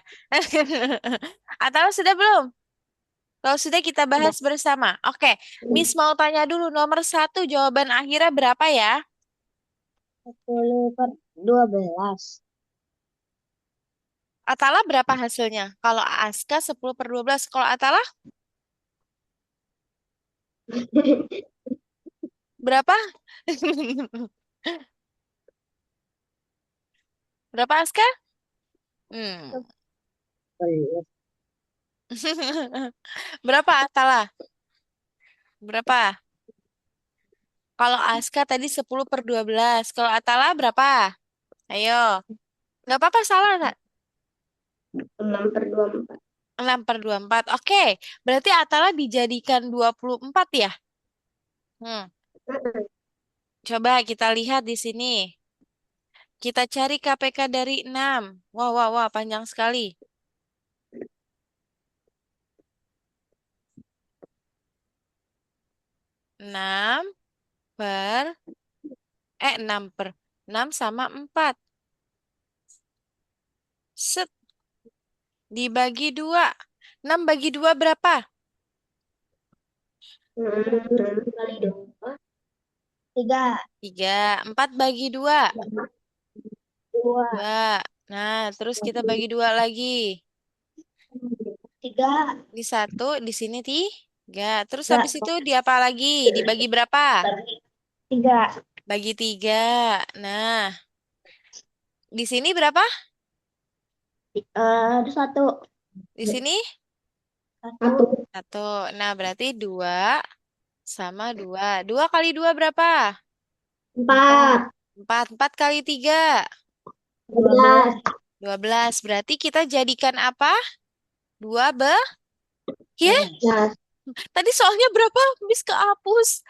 Atala sudah belum? Kalau sudah kita Udah bahas bersama. Oke, Miss mau tanya dulu nomor satu jawaban akhirnya berapa ya? 10/12. Atala berapa hasilnya? Kalau Aska 10/12. Kalau Atala berapa? Berapa Aska? Hmm. Berapa Atala? Berapa? Kalau Aska tadi 10/12. Kalau Atala berapa? Ayo. Nggak apa-apa salah nggak? 6/24. 6/24. Oke. Berarti Atala dijadikan 24 ya? Hmm. Coba kita lihat di sini. Kita cari KPK dari 6. Wah, wah, wah, panjang sekali. 6 per, 6 sama 4. Set, dibagi 2. 6 bagi 2 berapa? 6 kali 2. 3. 3. 4 bagi 2. 2. 2. Nah, terus kita bagi 2 lagi. 3. Di satu, di sini 3. Terus habis itu di apa lagi? Dibagi berapa? Bagi 3. Bagi 3. Nah, di sini berapa? Itu 1. Di sini 1. 1. Nah, berarti 2 sama 2. 2 kali 2 berapa? 4. 4. 4 kali 3. 12. 12. Berarti kita jadikan apa? 2 be? Ya, 12. tadi soalnya berapa? Habis kehapus.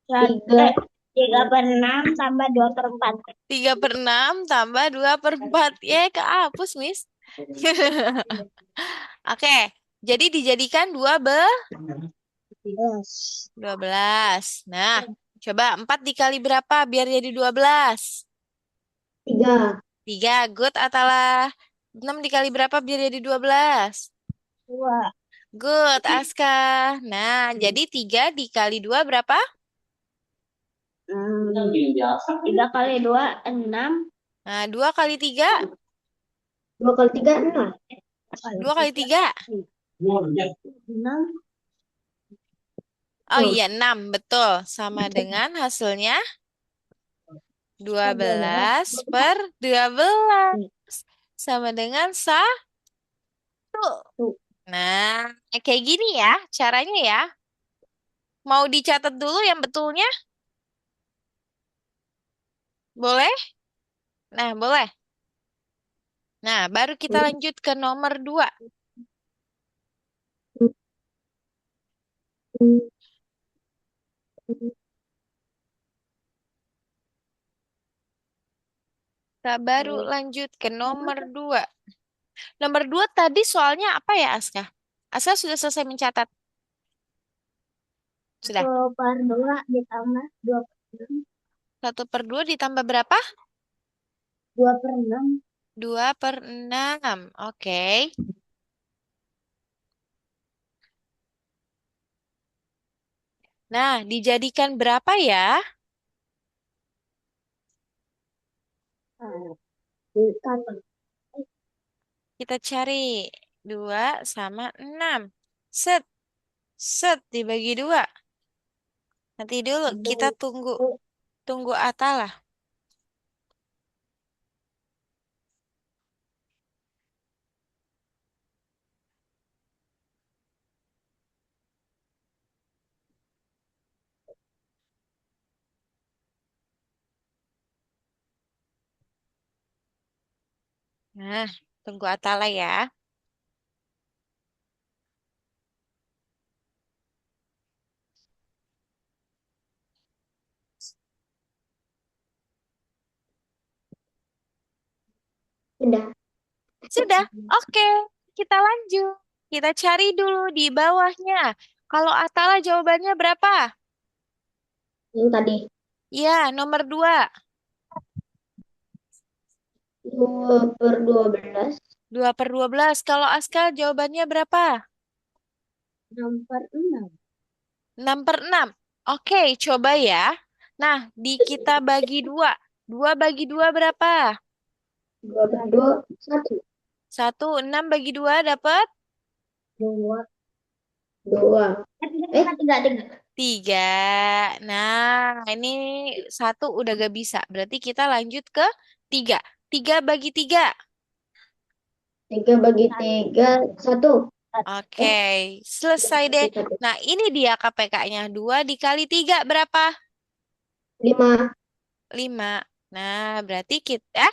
3/6 tambah 2/4. 3/6 tambah 2/4. Ya, kehapus, Miss. Oke, jadi dijadikan 12. 12. Nah, coba 4 dikali berapa biar jadi 12? 3. 3, good Atalah. 6 dikali berapa biar jadi 12? 2. Good, Aska. Nah, jadi 3 dikali 2 berapa? 3 kali 2 6. Nah, 2 kali 3? 2 kali 3 6. 2 kali 3? 6. Oh iya, 6. Betul. Sama dengan hasilnya 12/12. Sama dengan 1. Nah, kayak gini ya caranya ya. Mau dicatat dulu yang betulnya? Boleh? Nah, boleh. Nah, baru kita lanjut ke nomor 2. Kita baru lanjut ke nomor 2. Nomor 2 tadi soalnya apa ya, Aska? Aska sudah selesai mencatat. Sudah. 1/2 ditambah 2/6. 1/2 ditambah berapa? 2/6. 2/6. Oke. Nah, dijadikan berapa ya? Kita cari 2 sama 6. Set, set dibagi 2. Nanti dulu kita tunggu tunggu Atalah. Nah, tunggu Atalah ya. Udah. Sudah, oke. Kita lanjut. Kita cari dulu di bawahnya. Kalau Atalah jawabannya berapa? Yang tadi. Ya, nomor 2. 2/12. 2/12. Kalau Aska jawabannya berapa? 6/6. 6/6. Oke, coba ya. Nah, kita bagi dua. 2 bagi 2 berapa? 2/2. 1. 1, 6 bagi 2 dapat 2. 2. Tiga, tiga, tiga. 3. Nah, ini 1 udah gak bisa. Berarti kita lanjut ke 3. 3 bagi 3. 3/3. 1. Oke, selesai deh. Nah, ini dia KPK-nya. 2 dikali 3 berapa? 5. 5. Nah, berarti kita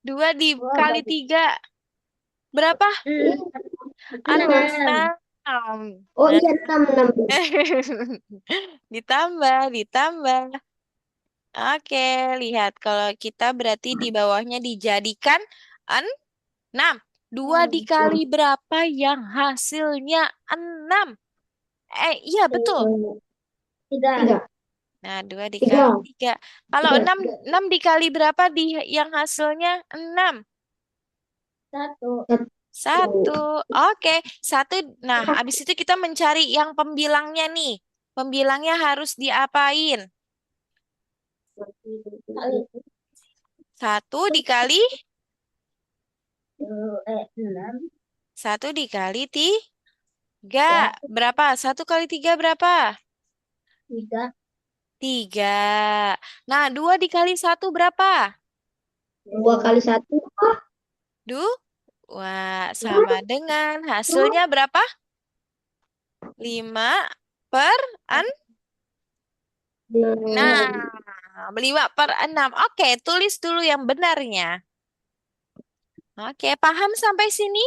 2 Dua dikali bagi 3 berapa? 6. 6. Oh Nah, iya, 6. 6. ditambah. Oke, lihat kalau kita berarti di bawahnya dijadikan 6. 2 dikali berapa yang hasilnya 6? Iya betul. 3. Nah, 2 dikali 3. 3. Kalau 6, 6 dikali berapa yang hasilnya 6? 1. 1. Oke, 1. Nah, habis itu kita mencari yang pembilangnya nih. Pembilangnya harus diapain? 1 dikali 6. 1 dikali 3. Berapa? 1 kali 3 berapa? 3. 3. Nah, 2 dikali 1 berapa? 2 kali 1. 2. Sama dengan hasilnya berapa? 5 per 6. 5/6. Oke, tulis dulu yang benarnya. Oke, paham sampai sini?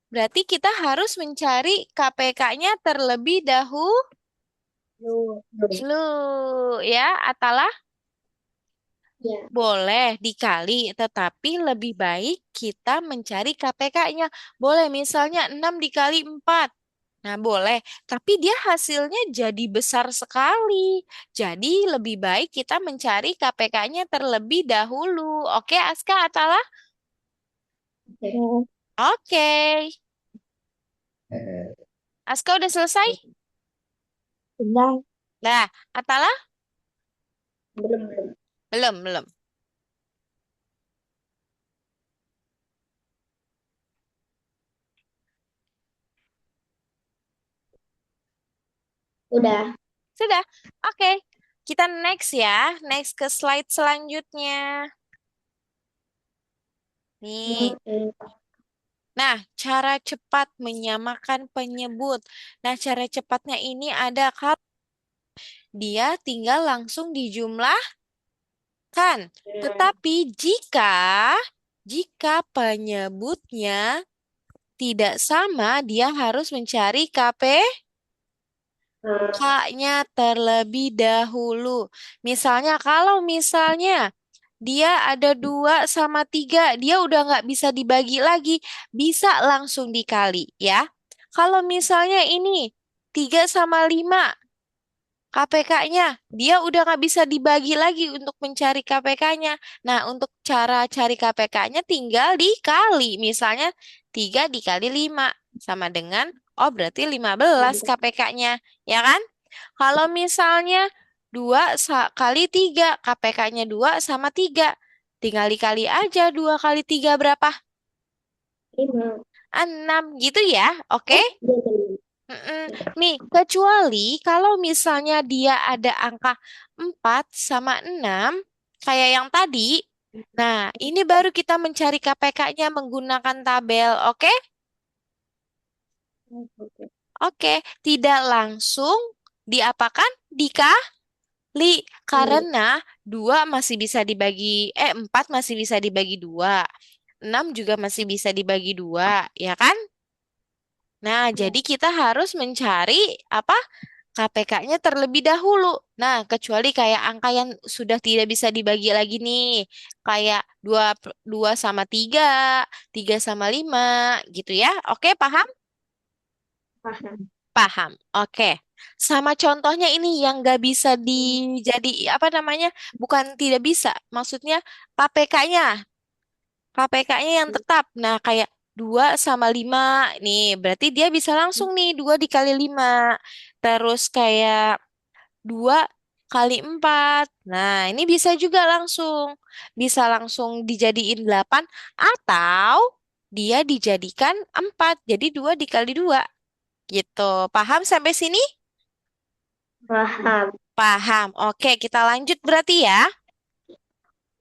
Berarti kita harus mencari KPK-nya terlebih dahulu, ya, Atalah. Ya. Boleh dikali, tetapi lebih baik kita mencari KPK-nya. Boleh misalnya 6 dikali 4. Nah, boleh. Tapi dia hasilnya jadi besar sekali. Jadi lebih baik kita mencari KPK-nya terlebih dahulu. Oke, Aska, Atalah? Oke. Aska udah selesai? Sudah. Nah, Atalah? Belum, belum. Belum. Udah. Sudah. Oke. Kita next ya. Next ke slide selanjutnya. Nih. Oke. Nah, cara cepat menyamakan penyebut. Nah, cara cepatnya ini ada kalau dia tinggal langsung dijumlahkan. Tetapi jika penyebutnya tidak sama, dia harus mencari KPK-nya terlebih dahulu. Misalnya, kalau misalnya dia ada 2 sama 3, dia udah nggak bisa dibagi lagi, bisa langsung dikali ya. Kalau misalnya ini 3 sama 5, KPK-nya, dia udah nggak bisa dibagi lagi untuk mencari KPK-nya. Nah, untuk cara cari KPK-nya tinggal dikali. Misalnya 3 dikali 5 sama dengan, oh berarti 15 KPK-nya, ya kan? Kalau misalnya 2 kali 3, KPK-nya 2 sama 3. Tinggal dikali aja 2 kali 3 berapa? 5. 6 gitu ya, oke? Oh, iya, benar. Mm-mm. Nih, kecuali kalau misalnya dia ada angka 4 sama 6, kayak yang tadi. Nah, ini baru kita mencari KPK-nya menggunakan tabel, oke? Oke. Oke, tidak langsung diapakan? Dikali. Karena 2 masih bisa dibagi, 4 masih bisa dibagi 2. 6 juga masih bisa dibagi 2, ya kan? Nah, Ya. jadi kita harus mencari apa? KPK-nya terlebih dahulu. Nah, kecuali kayak angka yang sudah tidak bisa dibagi lagi nih. Kayak 2 sama 3, 3 sama 5, gitu ya. Oke, paham? Paham. Paham. Oke. Sama contohnya ini yang nggak bisa dijadi, apa namanya? Bukan tidak bisa. Maksudnya KPK-nya. KPK-nya yang tetap. Nah, kayak 2 sama 5 nih, berarti dia bisa langsung nih 2 dikali 5. Terus kayak 2 kali 4. Nah, ini bisa juga langsung. Bisa langsung dijadiin 8 atau dia dijadikan 4. Jadi 2 dikali 2 gitu. Paham sampai sini? Paham. Paham. Oke, kita lanjut berarti ya.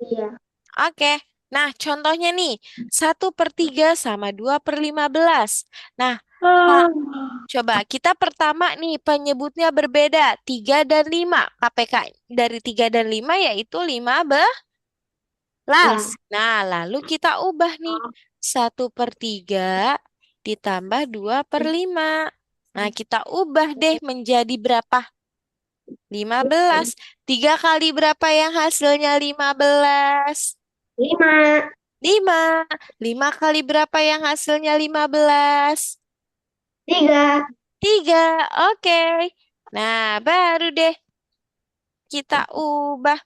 Iya. Oke. Nah, contohnya nih, 1/3 sama 2/15. Nah, Pak, Oh. coba kita pertama nih penyebutnya berbeda, 3 dan 5. KPK dari 3 dan 5 yaitu 15. Ya. Nah, lalu kita ubah nih, 1/3 ditambah 2/5. Nah, kita ubah deh menjadi berapa? 15. 3 kali berapa yang hasilnya 15? 5. 5. 5 kali berapa yang hasilnya 15? 3. 3. Oke. Nah, baru deh kita ubah.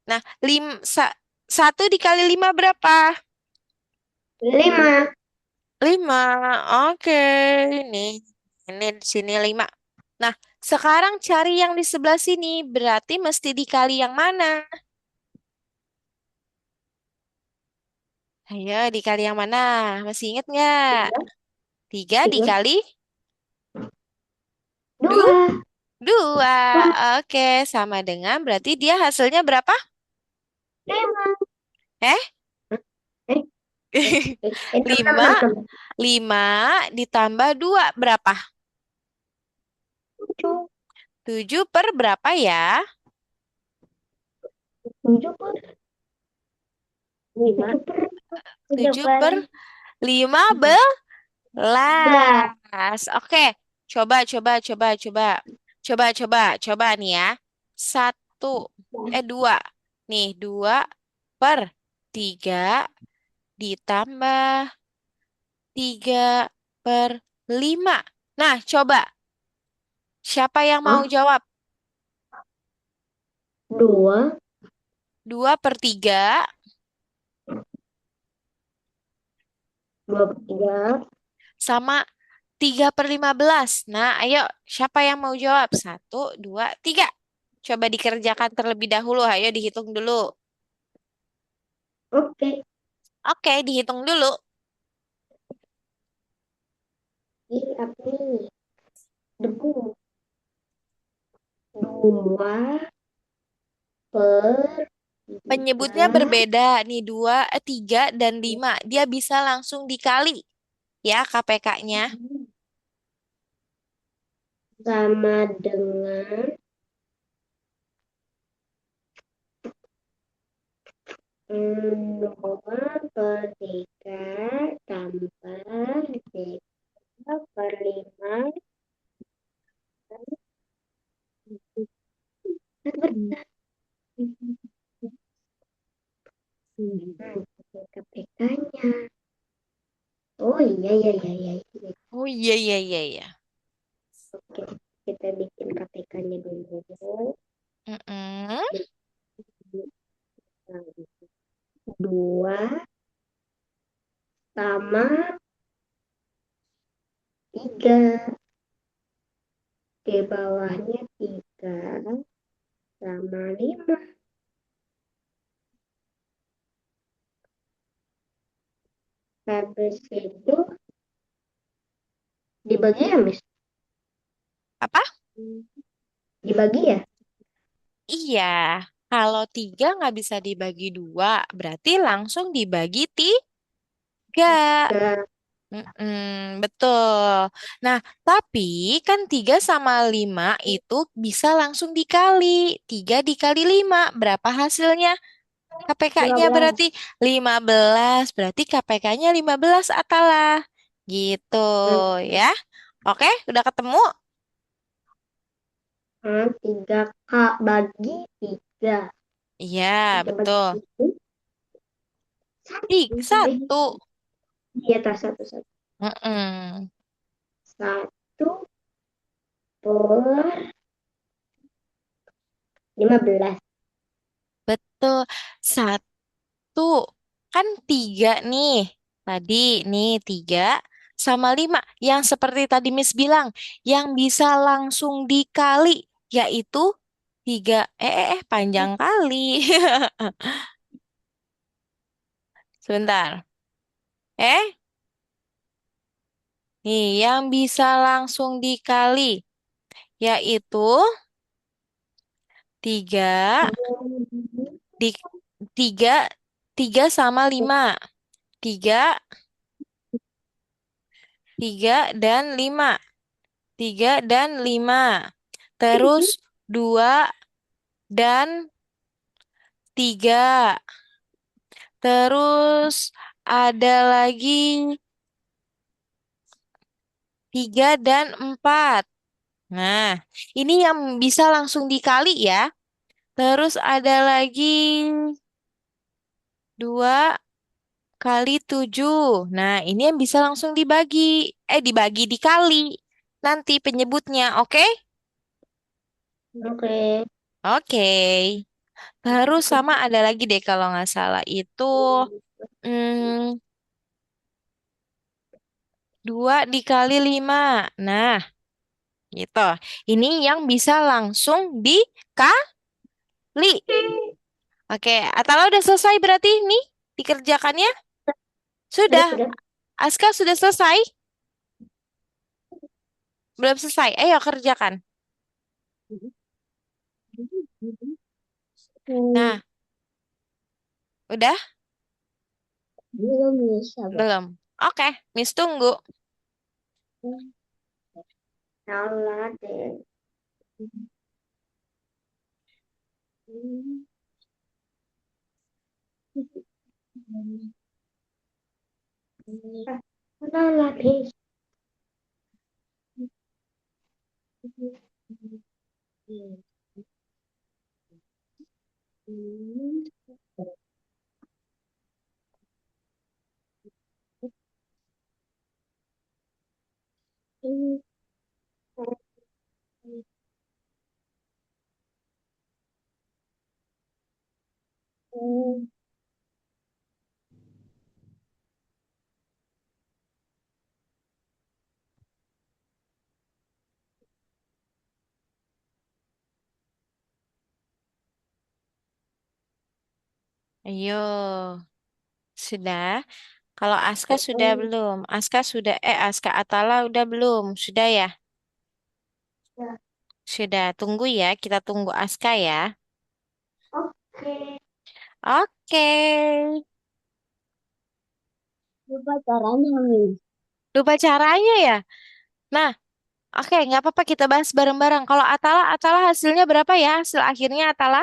Nah, 1 dikali 5 berapa? 5. 5. Oke. Ini di sini 5. Nah, sekarang cari yang di sebelah sini. Berarti mesti dikali yang mana? Ayo, dikali yang mana? Masih inget nggak? 3 3. dikali 2. 2. Oke, sama dengan berarti dia hasilnya berapa? 5. Eh? Eh, 6, 6, 5. 6, 6. 5 ditambah 2 berapa? 7. 7 per berapa ya? 7 per 5. 7 7 per per 15. 11. Oke, coba. Coba nih ya. 1, 2. Nih, 2 per 3 ditambah 3 per 5. Nah, coba. Siapa yang mau Hah? jawab? 2. 2/3 2 per 3. sama 3/15. Nah, ayo, siapa yang mau jawab? 1, 2, 3. Coba dikerjakan terlebih dahulu. Ayo dihitung dulu. Oke. Oke, dihitung dulu. Ini apa nih? Debu. 2 per Penyebutnya 3 berbeda. Nih, 3 dan 5. Dia bisa langsung dikali. Ya, KPK-nya. sama dengan 2 per 3 tambah 3 per 5. KPK-nya. Oh iya, iya, iya, iya, iya. Oh iya. Oke, kita bikin KPK-nya dulu. Mm-mm. 2 sama 3. Di bawahnya 3 sama 5. Habis itu dibagi ya, Miss? Apa? Dibagi ya? Iya. Kalau 3 nggak bisa dibagi 2, berarti langsung dibagi 3. Ke Betul. Nah, tapi kan 3 sama 5 itu bisa langsung dikali. 3 dikali 5, berapa hasilnya? KPK-nya 15. berarti 15. Berarti KPK-nya 15 Atalah. Gitu ya. Oke, udah ketemu? 3K bagi 3. Iya, 3 bagi betul. 3. Satu. Di atas satu satu. Mm-mm. 1 per 15. Betul. Satu Kan 3 nih. Tadi nih 3 sama 5. Yang seperti tadi Miss bilang. Yang bisa langsung dikali. Yaitu 3. Panjang kali. Sebentar. Eh, nih yang bisa langsung dikali. Yaitu 3 di 3 3 sama 5. 3 3 dan 5. 3 dan 5. Terus 2 dan 3. Terus ada lagi 3 dan 4. Nah, ini yang bisa langsung dikali ya. Terus ada lagi 2 kali 7. Nah, ini yang bisa langsung dibagi. Dibagi dikali. Nanti penyebutnya, oke? Oke. Oke. Terus sama ada lagi deh kalau nggak salah itu hmm, 2 dikali 5. Nah, gitu. Ini yang bisa langsung dikali. Oke, Atala udah selesai berarti nih dikerjakannya? Sudah, Sudah. sudah. Aska sudah selesai? Belum selesai. Ayo kerjakan. Hmm, Nah, udah? belum bisa, Bang. Belum. Oke, Miss tunggu. Salah deh. Salah deh. Ayo, sudah. Kalau Aska sudah belum? Aska Atala udah belum? Sudah ya? Sudah. Tunggu ya, kita tunggu Aska ya. Oke. Oke. Coba caranya, Miss. Lupa caranya ya? Nah, oke, nggak apa-apa kita bahas bareng-bareng. Kalau Atala hasilnya berapa ya? Hasil akhirnya Atala?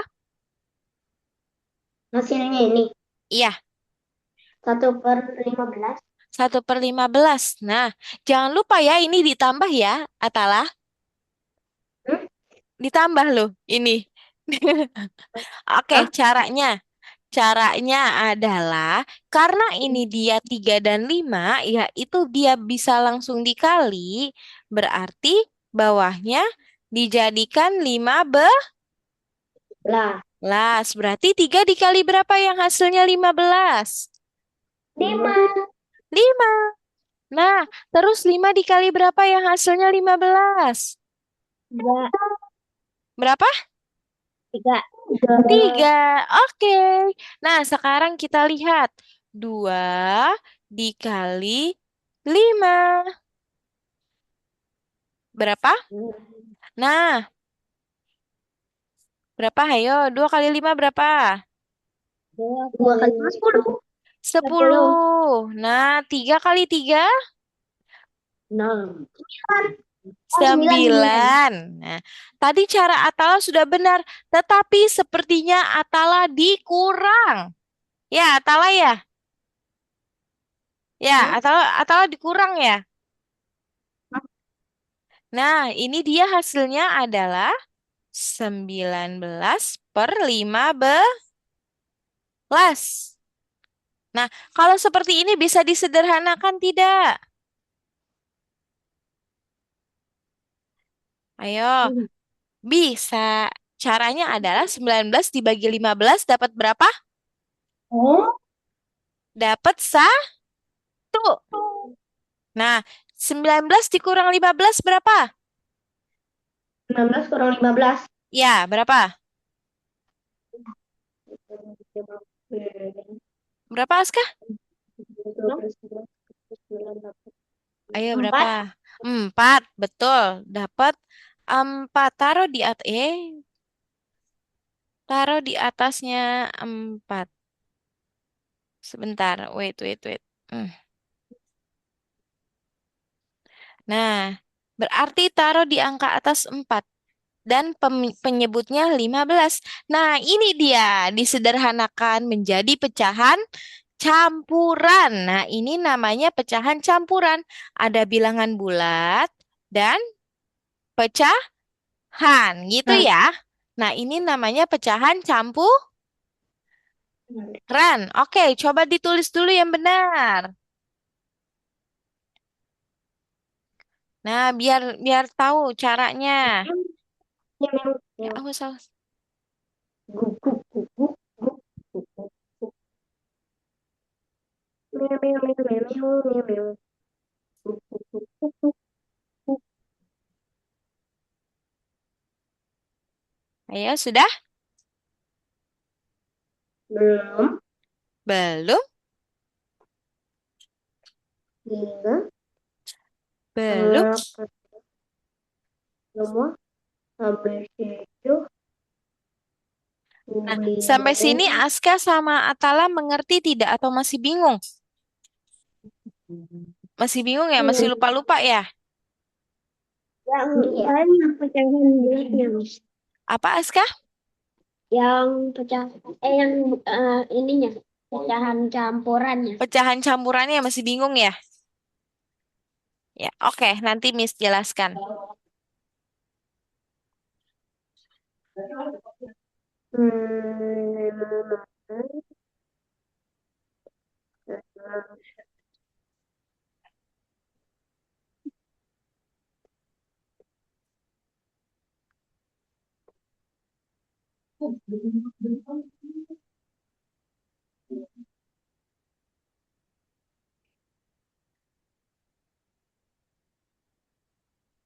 Hasilnya ini Iya, 1/15. 1/15. Nah, jangan lupa ya ini ditambah ya, Atala. Hmm? Ditambah loh ini. Oke, Ah, caranya. Caranya adalah karena ini dia 3 dan 5, ya itu dia bisa langsung dikali, berarti bawahnya dijadikan lah. 15. Berarti 3 dikali berapa yang hasilnya 15? 5. 5. Nah, terus 5 dikali berapa yang hasilnya 15? 3. Berapa? 3. 3. Oke. Nah, sekarang kita lihat. 2 dikali 5. Berapa? Nah, berapa? Ayo, 2 kali 5 berapa? 2 kali 10. 10. Nah, 3 kali 3? 6. 9. 9. Nah, tadi cara Atala sudah benar, tetapi sepertinya Atala dikurang. Ya, Atala ya? Ya, Atala dikurang ya? Nah, ini dia hasilnya adalah 19/15. Nah, kalau seperti ini bisa disederhanakan tidak? Ayo, bisa. Caranya adalah 19 dibagi 15 dapat berapa? Oh, Dapat 1. Nah, 19 dikurang 15 berapa? 19 kurang 15. Ya, berapa? Berapa, Aska? 9, Ayo, 4. berapa? 4, betul. Dapat 4. Taruh di atasnya 4. Sebentar, wait, wait, wait. Hmm. Nah, berarti taruh di angka atas 4. Dan penyebutnya 15. Nah, ini dia disederhanakan menjadi pecahan campuran. Nah, ini namanya pecahan campuran. Ada bilangan bulat dan pecahan, gitu Nah, ya. Nah, ini namanya pecahan campuran. Oke, coba ditulis dulu yang benar. Nah, biar biar tahu caranya. Ya, yang aku salah. guguk guguk guguk guguk guguk. Meow, meow, meow, meow, meow, meow, meow. Guguk guguk guguk. Ayo, sudah? Belum. Belum? Hingga Belum? melakukan semua sampai situ Nah, sampai sini bingung. Aska sama Atala mengerti tidak atau masih bingung? Masih bingung ya? Masih lupa-lupa ya? Yang banyak pecahan bulatnya. Apa, Aska? Yang pecah, yang ininya, pecahan campurannya. Pecahan campurannya masih bingung ya? Ya, oke. Nanti Miss jelaskan. Hmm,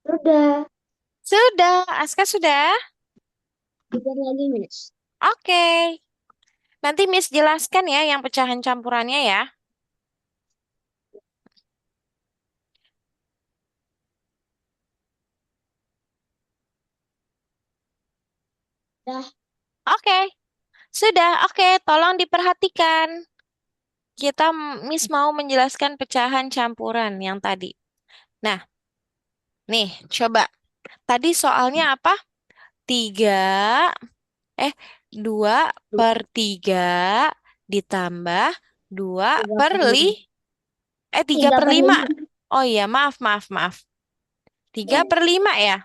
sudah. Sudah, Aska sudah? Dikit lagi, Miss. Oke. Nanti Miss jelaskan ya yang pecahan campurannya ya. Dah. Oke. Sudah, oke. Tolong diperhatikan. Miss mau menjelaskan pecahan campuran yang tadi. Nah, nih, coba. Tadi soalnya apa? 3, eh, 2/3 ditambah 2 Tiga per per li, lima. 3 Tiga per per 5. lima. Oh iya, maaf, maaf, maaf. 3/5 ya,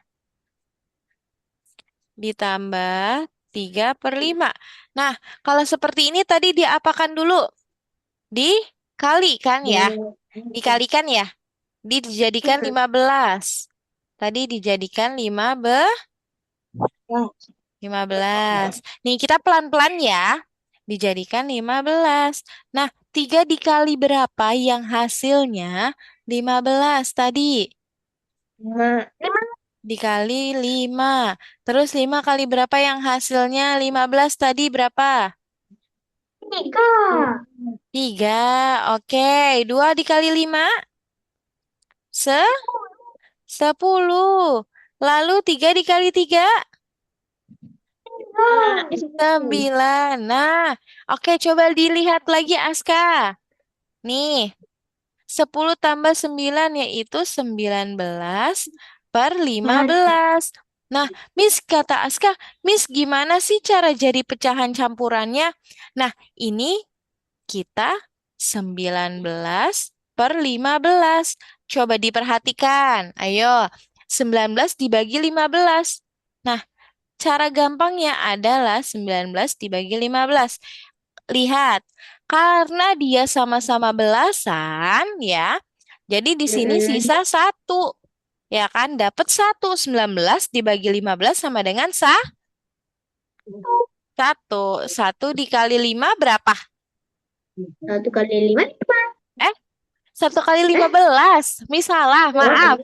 ditambah 3/5. Nah, kalau seperti ini tadi diapakan dulu? Dikalikan ya. Dikalikan ya. Dijadikan 15. Tadi dijadikan 15. Nih, kita pelan-pelan ya. Dijadikan 15. Nah, 3 dikali berapa yang hasilnya 15 tadi? Lima. Dikali 5. Terus 5 kali berapa yang hasilnya 15 tadi berapa? Tiga. 3. Oke, 2 dikali 5? 10. Lalu 3 dikali 3? Nah, 9. Nah, oke, coba dilihat lagi Aska. Nih, 10 tambah 9 yaitu 19/15. Nah, Miss kata Aska, Miss gimana sih cara jadi pecahan campurannya? Nah, ini kita 19/15. Coba diperhatikan. Ayo, 19 dibagi 15. Nah, cara gampangnya adalah 19 dibagi 15. Lihat, karena dia sama-sama belasan ya, jadi di sini sisa 1. Ya kan, dapat 1. 19 dibagi 15 sama dengan 1. 1 dikali 5 berapa? 1 kali 5. Eh, 1 kali 15. Misalah, maaf.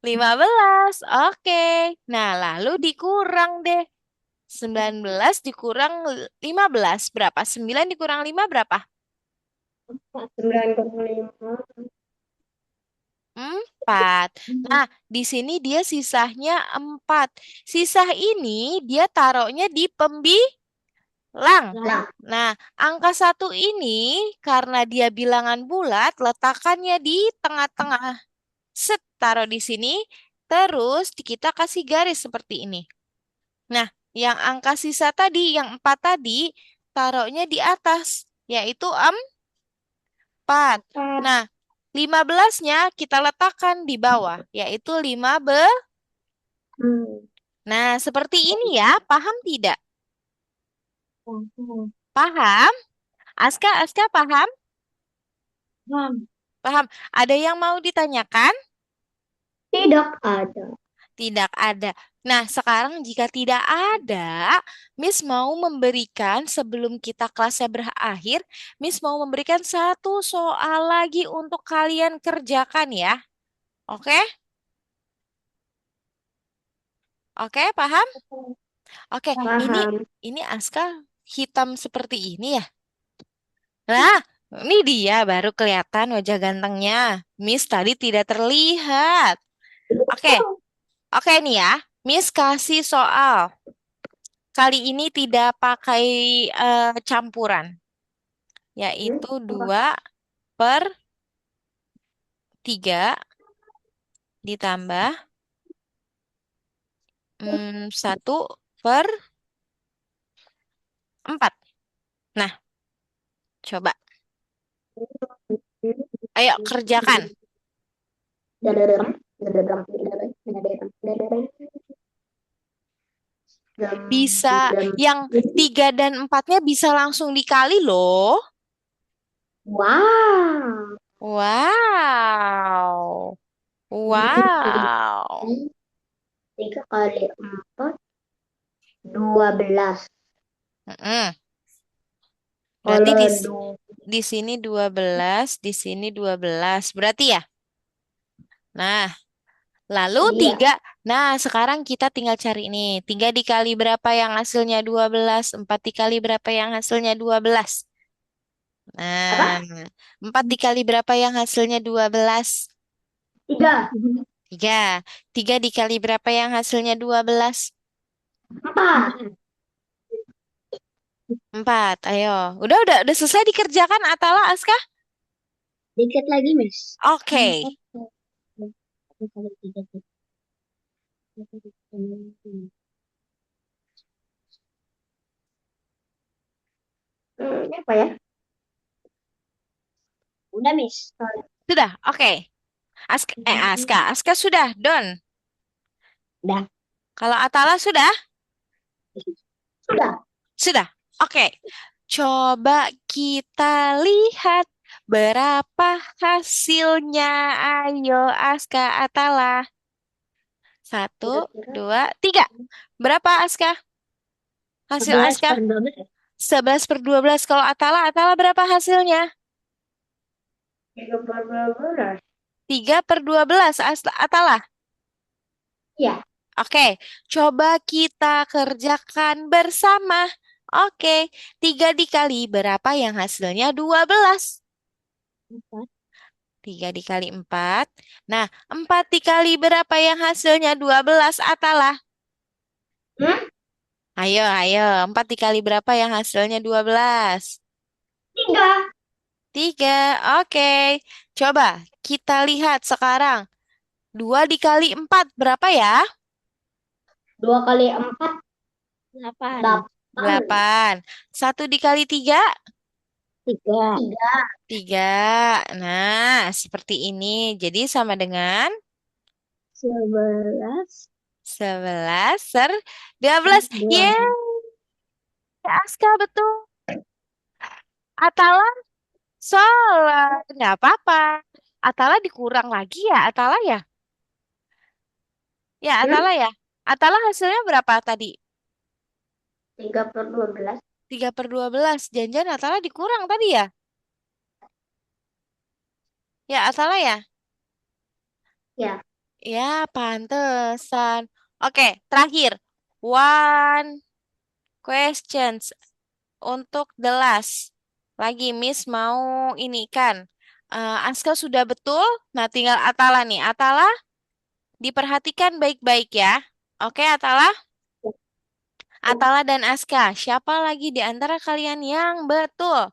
15. Oke. Nah, lalu dikurang deh. 19 dikurang 15 berapa? 9 dikurang 5 berapa? 9 kurang 5. 4. Nah, di sini dia sisanya 4. Sisa ini dia taruhnya di pembilang. Lah. Nah, angka 1 ini karena dia bilangan bulat, letakkannya di tengah-tengah. Set, taruh di sini. Terus kita kasih garis seperti ini. Nah, yang angka sisa tadi, yang 4 tadi, taruhnya di atas, yaitu 4. Nah, 15-nya kita letakkan di bawah, yaitu 15. Hmm. Nah, seperti ini ya, paham tidak? Paham? Aska paham? Paham. Ada yang mau ditanyakan? Tidak ada. Tidak ada. Nah, sekarang jika tidak ada, Miss mau memberikan sebelum kita kelasnya berakhir, Miss mau memberikan satu soal lagi untuk kalian kerjakan ya. Oke? Oke, paham? Oke, ini Paham. ini Aska hitam seperti ini ya. Nah, ini dia baru kelihatan wajah gantengnya. Miss tadi tidak terlihat. Oke, oke nih ya. Miss kasih soal. Kali ini tidak pakai campuran, yaitu 2/3 ditambah 1/4. Nah, coba. Ayo kerjakan. Bisa, yang 3 dan 4-nya bisa langsung dikali loh. Wow. Wow. Wow. 3 kali 4, 12. Mm-mm. Berarti Kalau di sini 12, di sini 12. Berarti ya? Nah, lalu iya. 3. Nah, sekarang kita tinggal cari ini. 3 dikali berapa yang hasilnya 12? 4 dikali berapa yang hasilnya 12? Nah, Apa? 4 dikali berapa yang hasilnya 12? 3. 3. 3 dikali berapa yang hasilnya 12? 4. 4. Ayo. Udah selesai dikerjakan Atala, Aska? Dikit lagi, Miss. Oke. 4 kali 3. Ini apa ya? Udah, Miss. Sudah. Oke. Aska sudah, Don. Udah. Kalau Atala sudah? Sudah. Sudah. Oke. Coba kita lihat berapa hasilnya. Ayo, Aska, Atala. 1, Kira-kira 2, 3. Berapa, Aska? Hasil 11 Aska? per 12. 11/12. Kalau Atala berapa hasilnya? 3 per 12. 3/12, Atala. Iya. Oke, coba kita kerjakan bersama. Oke, 3 dikali berapa yang hasilnya 12? 4. 3 dikali 4. Nah, 4 dikali berapa yang hasilnya 12, Atala? Hmm? Ayo. 4 dikali berapa yang hasilnya 12? 3. 3. Oke, coba kita lihat sekarang. 2 dikali 4 berapa ya? 2 kali 4. 8. 8. 8. 1 dikali 3? 3. 3. Nah, seperti ini. Jadi sama dengan 11. 11 ser 12. Yeay, 12. Aska betul. Atala salah. Nggak apa-apa. Atala dikurang lagi ya, Atala ya? Ya, Hmm? Atala ya. Atala hasilnya berapa tadi? 3 per 12. 3/12. Jangan-jangan Atala dikurang tadi ya? Ya, Atala ya? Ya, Ya, pantesan. Oke, terakhir. One questions untuk the last. Lagi Miss mau ini kan. Aska sudah betul. Nah, tinggal Atala nih. Atala, diperhatikan baik-baik ya. Oke, Atala? Atala dan Aska, siapa lagi di antara kalian yang betul?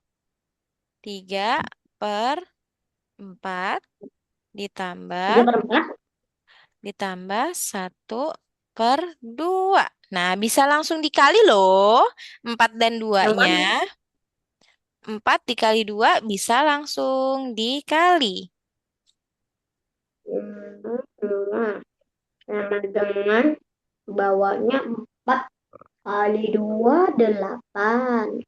3/4 ditambah 3/4. ditambah 1/2. Nah, bisa langsung dikali loh. 4 dan Yang 2-nya. mana? 4 dikali 2 bisa langsung dikali. Nah, sama dengan bawahnya 4 kali 2 8.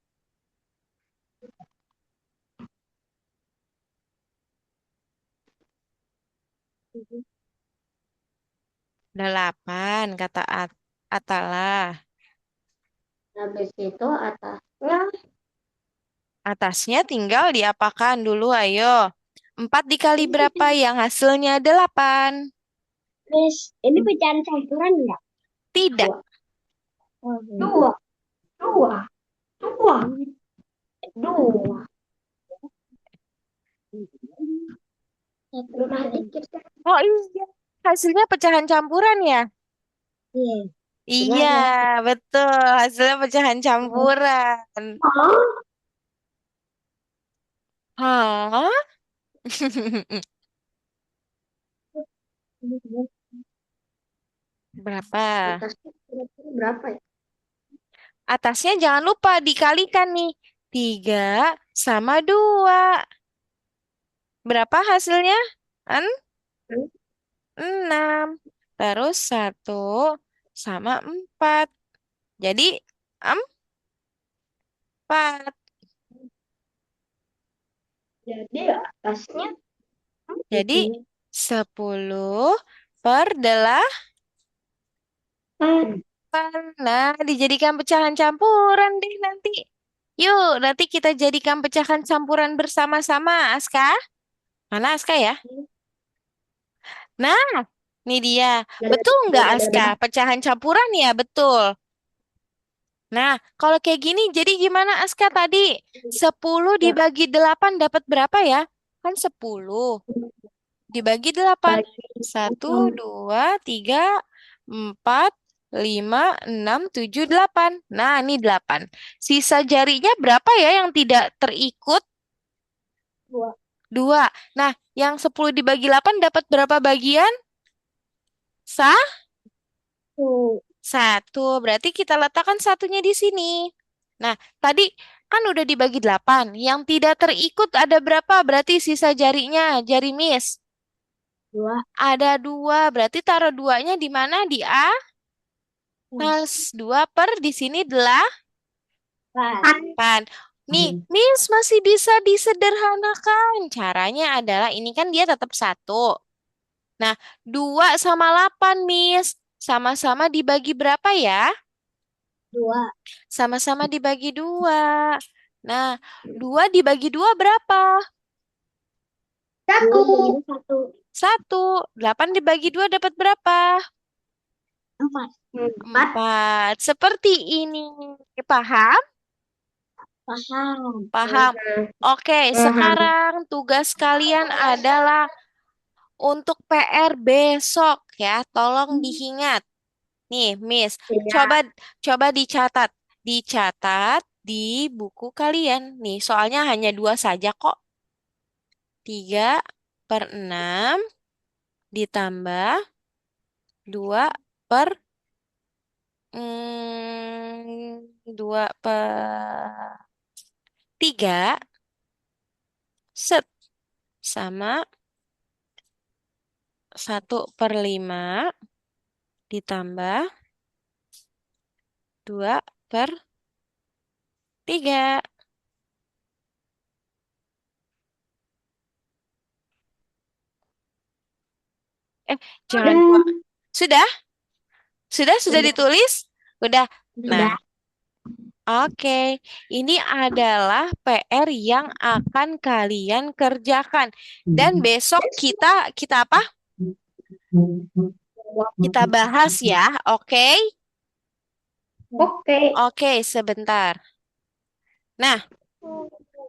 8 kata Atala. Habis itu atasnya Atasnya tinggal diapakan dulu, ayo. 4 dikali berapa yang hasilnya 8? Miss, ini pecahan campuran enggak? Tidak. Dua. Dua. Dua. Dua. Dua. Belum dikit kan? Oh iya, hasilnya pecahan campuran ya? Iya. Iya, Benar ya? betul. Hasilnya pecahan campuran. Oh. Hah? Berapa? Atasnya kira-kira berapa ya? Atasnya jangan lupa dikalikan nih. 3/2. Berapa hasilnya? En- Hmm? 6. Terus 1/4. Jadi 4. Jadi atasnya Jadi itu 10/8. kan. Nah, dijadikan pecahan campuran deh nanti. Yuk, nanti kita jadikan pecahan campuran bersama-sama, Aska. Mana Aska ya? Nah, ini dia. Dadah, Betul nggak, dadah, Aska? dadah. Pecahan campuran ya, betul. Nah, kalau kayak gini, jadi gimana, Aska tadi? 10 Ya, dibagi 8 dapat berapa ya? Kan 10. Dibagi 8. bagi 1, 2, 3, 4, 5, 6, 7, 8. Nah, ini 8. Sisa jarinya berapa ya yang tidak terikut? dua. 2. Nah, yang 10 dibagi 8 dapat berapa bagian? Tuh. 1. Berarti kita letakkan satunya di sini. Nah, tadi kan udah dibagi 8. Yang tidak terikut ada berapa? Berarti sisa jarinya, jari Miss. Dua. Ada 2. Berarti taruh duanya di mana? Di A? Nah, 2 per di sini 8. Nih, Miss masih bisa disederhanakan. Caranya adalah ini kan dia tetap 1. Nah, 2 sama 8, Miss. Sama-sama dibagi berapa ya? Dua. Sama-sama dibagi 2. Nah, 2 dibagi 2 berapa? Satu. Satu. 1. 8 dibagi 2 dapat berapa? Empat. Empat. 4. Seperti ini. Paham? Paham. Paham. Oke, Paham. sekarang tugas kalian adalah untuk PR besok ya. Tolong diingat. Nih, Miss, Iya. coba coba dicatat. Dicatat di buku kalian. Nih, soalnya hanya 2 saja kok. 3/6 ditambah 2/3 set sama 1/5 ditambah 2/3. Eh, jangan dua. Udah. Sudah? Sudah Udah. ditulis? Udah. Nah, Udah. Oke, ini adalah PR yang akan kalian kerjakan. Dan besok kita kita apa? Kita bahas ya, oke? Oke. Oke, sebentar. Nah,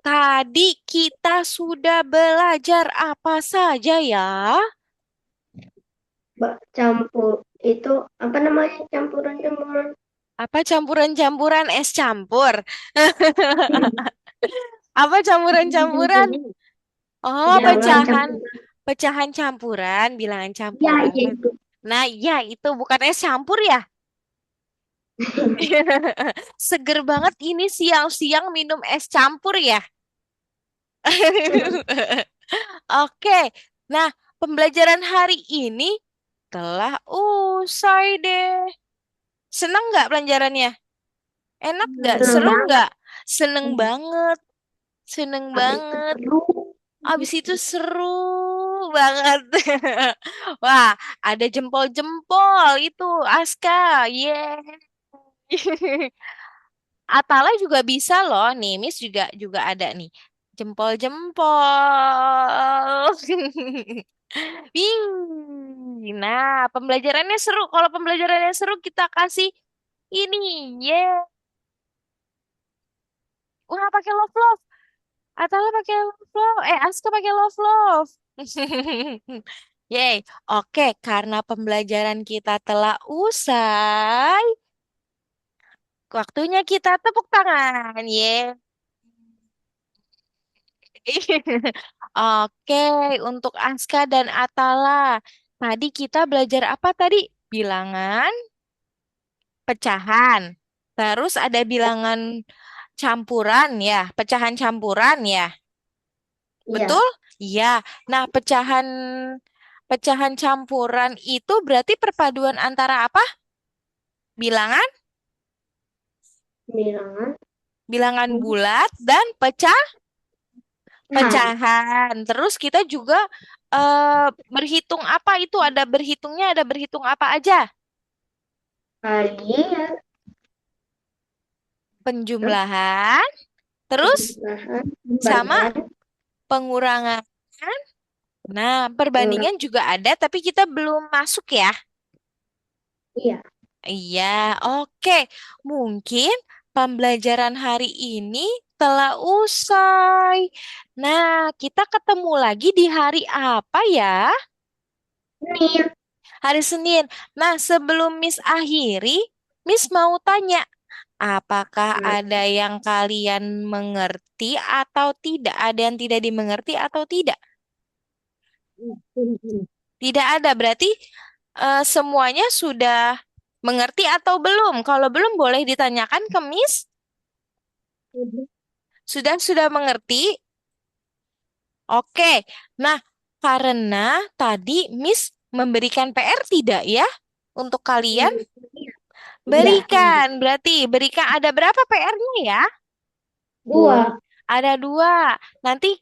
tadi kita sudah belajar apa saja ya? Campur itu apa namanya campuran-campuran? Apa campuran-campuran es campur? Apa campuran-campuran? Oh, Jangan pecahan. campur. Pecahan campuran, bilangan Ya, campuran. itu. Nah, iya itu bukan es campur ya? Seger banget ini siang-siang minum es campur ya. Oke, nah pembelajaran hari ini telah usai deh. Senang nggak pelajarannya? Enak nggak? Senang Seru banget. nggak? Seneng banget, seneng Habis itu banget. seru. Abis itu seru banget. Wah, ada jempol-jempol itu, Aska. Yeay. Atala juga bisa loh nih, Miss juga ada nih. Jempol-jempol. Wih. Nah, pembelajarannya seru. Kalau pembelajarannya seru kita kasih ini. Yeah. Wah, pakai love love. Atala pakai love love. Aska pakai love love. Yeay. Oke, karena pembelajaran kita telah usai, waktunya kita tepuk tangan. Yeay. Oke, untuk Aska dan Atala. Tadi kita belajar apa tadi? Bilangan, pecahan. Terus ada bilangan campuran ya, pecahan campuran ya. Iya, Betul? Iya. Nah, pecahan pecahan campuran itu berarti perpaduan antara apa? Bilangan, bilangan. bilangan bulat dan Nah, pecahan. Terus kita juga berhitung apa itu? Ada berhitungnya, ada berhitung apa aja? lagi ya Penjumlahan, terus penjumlahan, sama pembagian, pengurangan. Nah, pengurangan. perbandingan juga ada, tapi kita belum masuk ya. Iya, Iya, oke. Mungkin pembelajaran hari ini telah usai. Nah, kita ketemu lagi di hari apa ya? ini. Hari Senin. Nah, sebelum Miss akhiri, Miss mau tanya, apakah Nah, ada yang kalian mengerti atau tidak? Ada yang tidak dimengerti atau tidak? Tidak ada, berarti semuanya sudah mengerti atau belum? Kalau belum, boleh ditanyakan ke Miss. Sudah mengerti? Oke. Nah, karena tadi Miss memberikan PR tidak ya untuk kalian? iya, Berikan, berarti berikan ada berapa PR-nya ya? dua. Ada dua. Nanti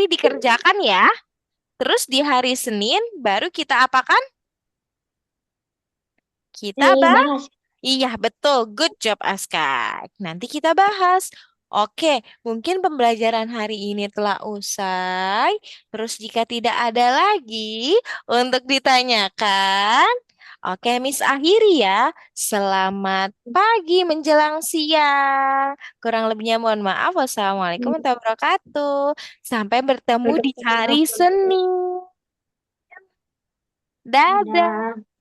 dikerjakan ya. Terus di hari Senin baru kita apakan? Kita Dibahas. Iya, betul. Good job, Aska. Nanti kita bahas. Oke, mungkin pembelajaran hari ini telah usai. Terus jika tidak ada lagi untuk ditanyakan, oke, Miss akhiri ya. Selamat pagi menjelang siang. Kurang lebihnya mohon maaf. Wassalamualaikum warahmatullahi wabarakatuh. Sampai bertemu di hari Senin. Dadah. Dadah.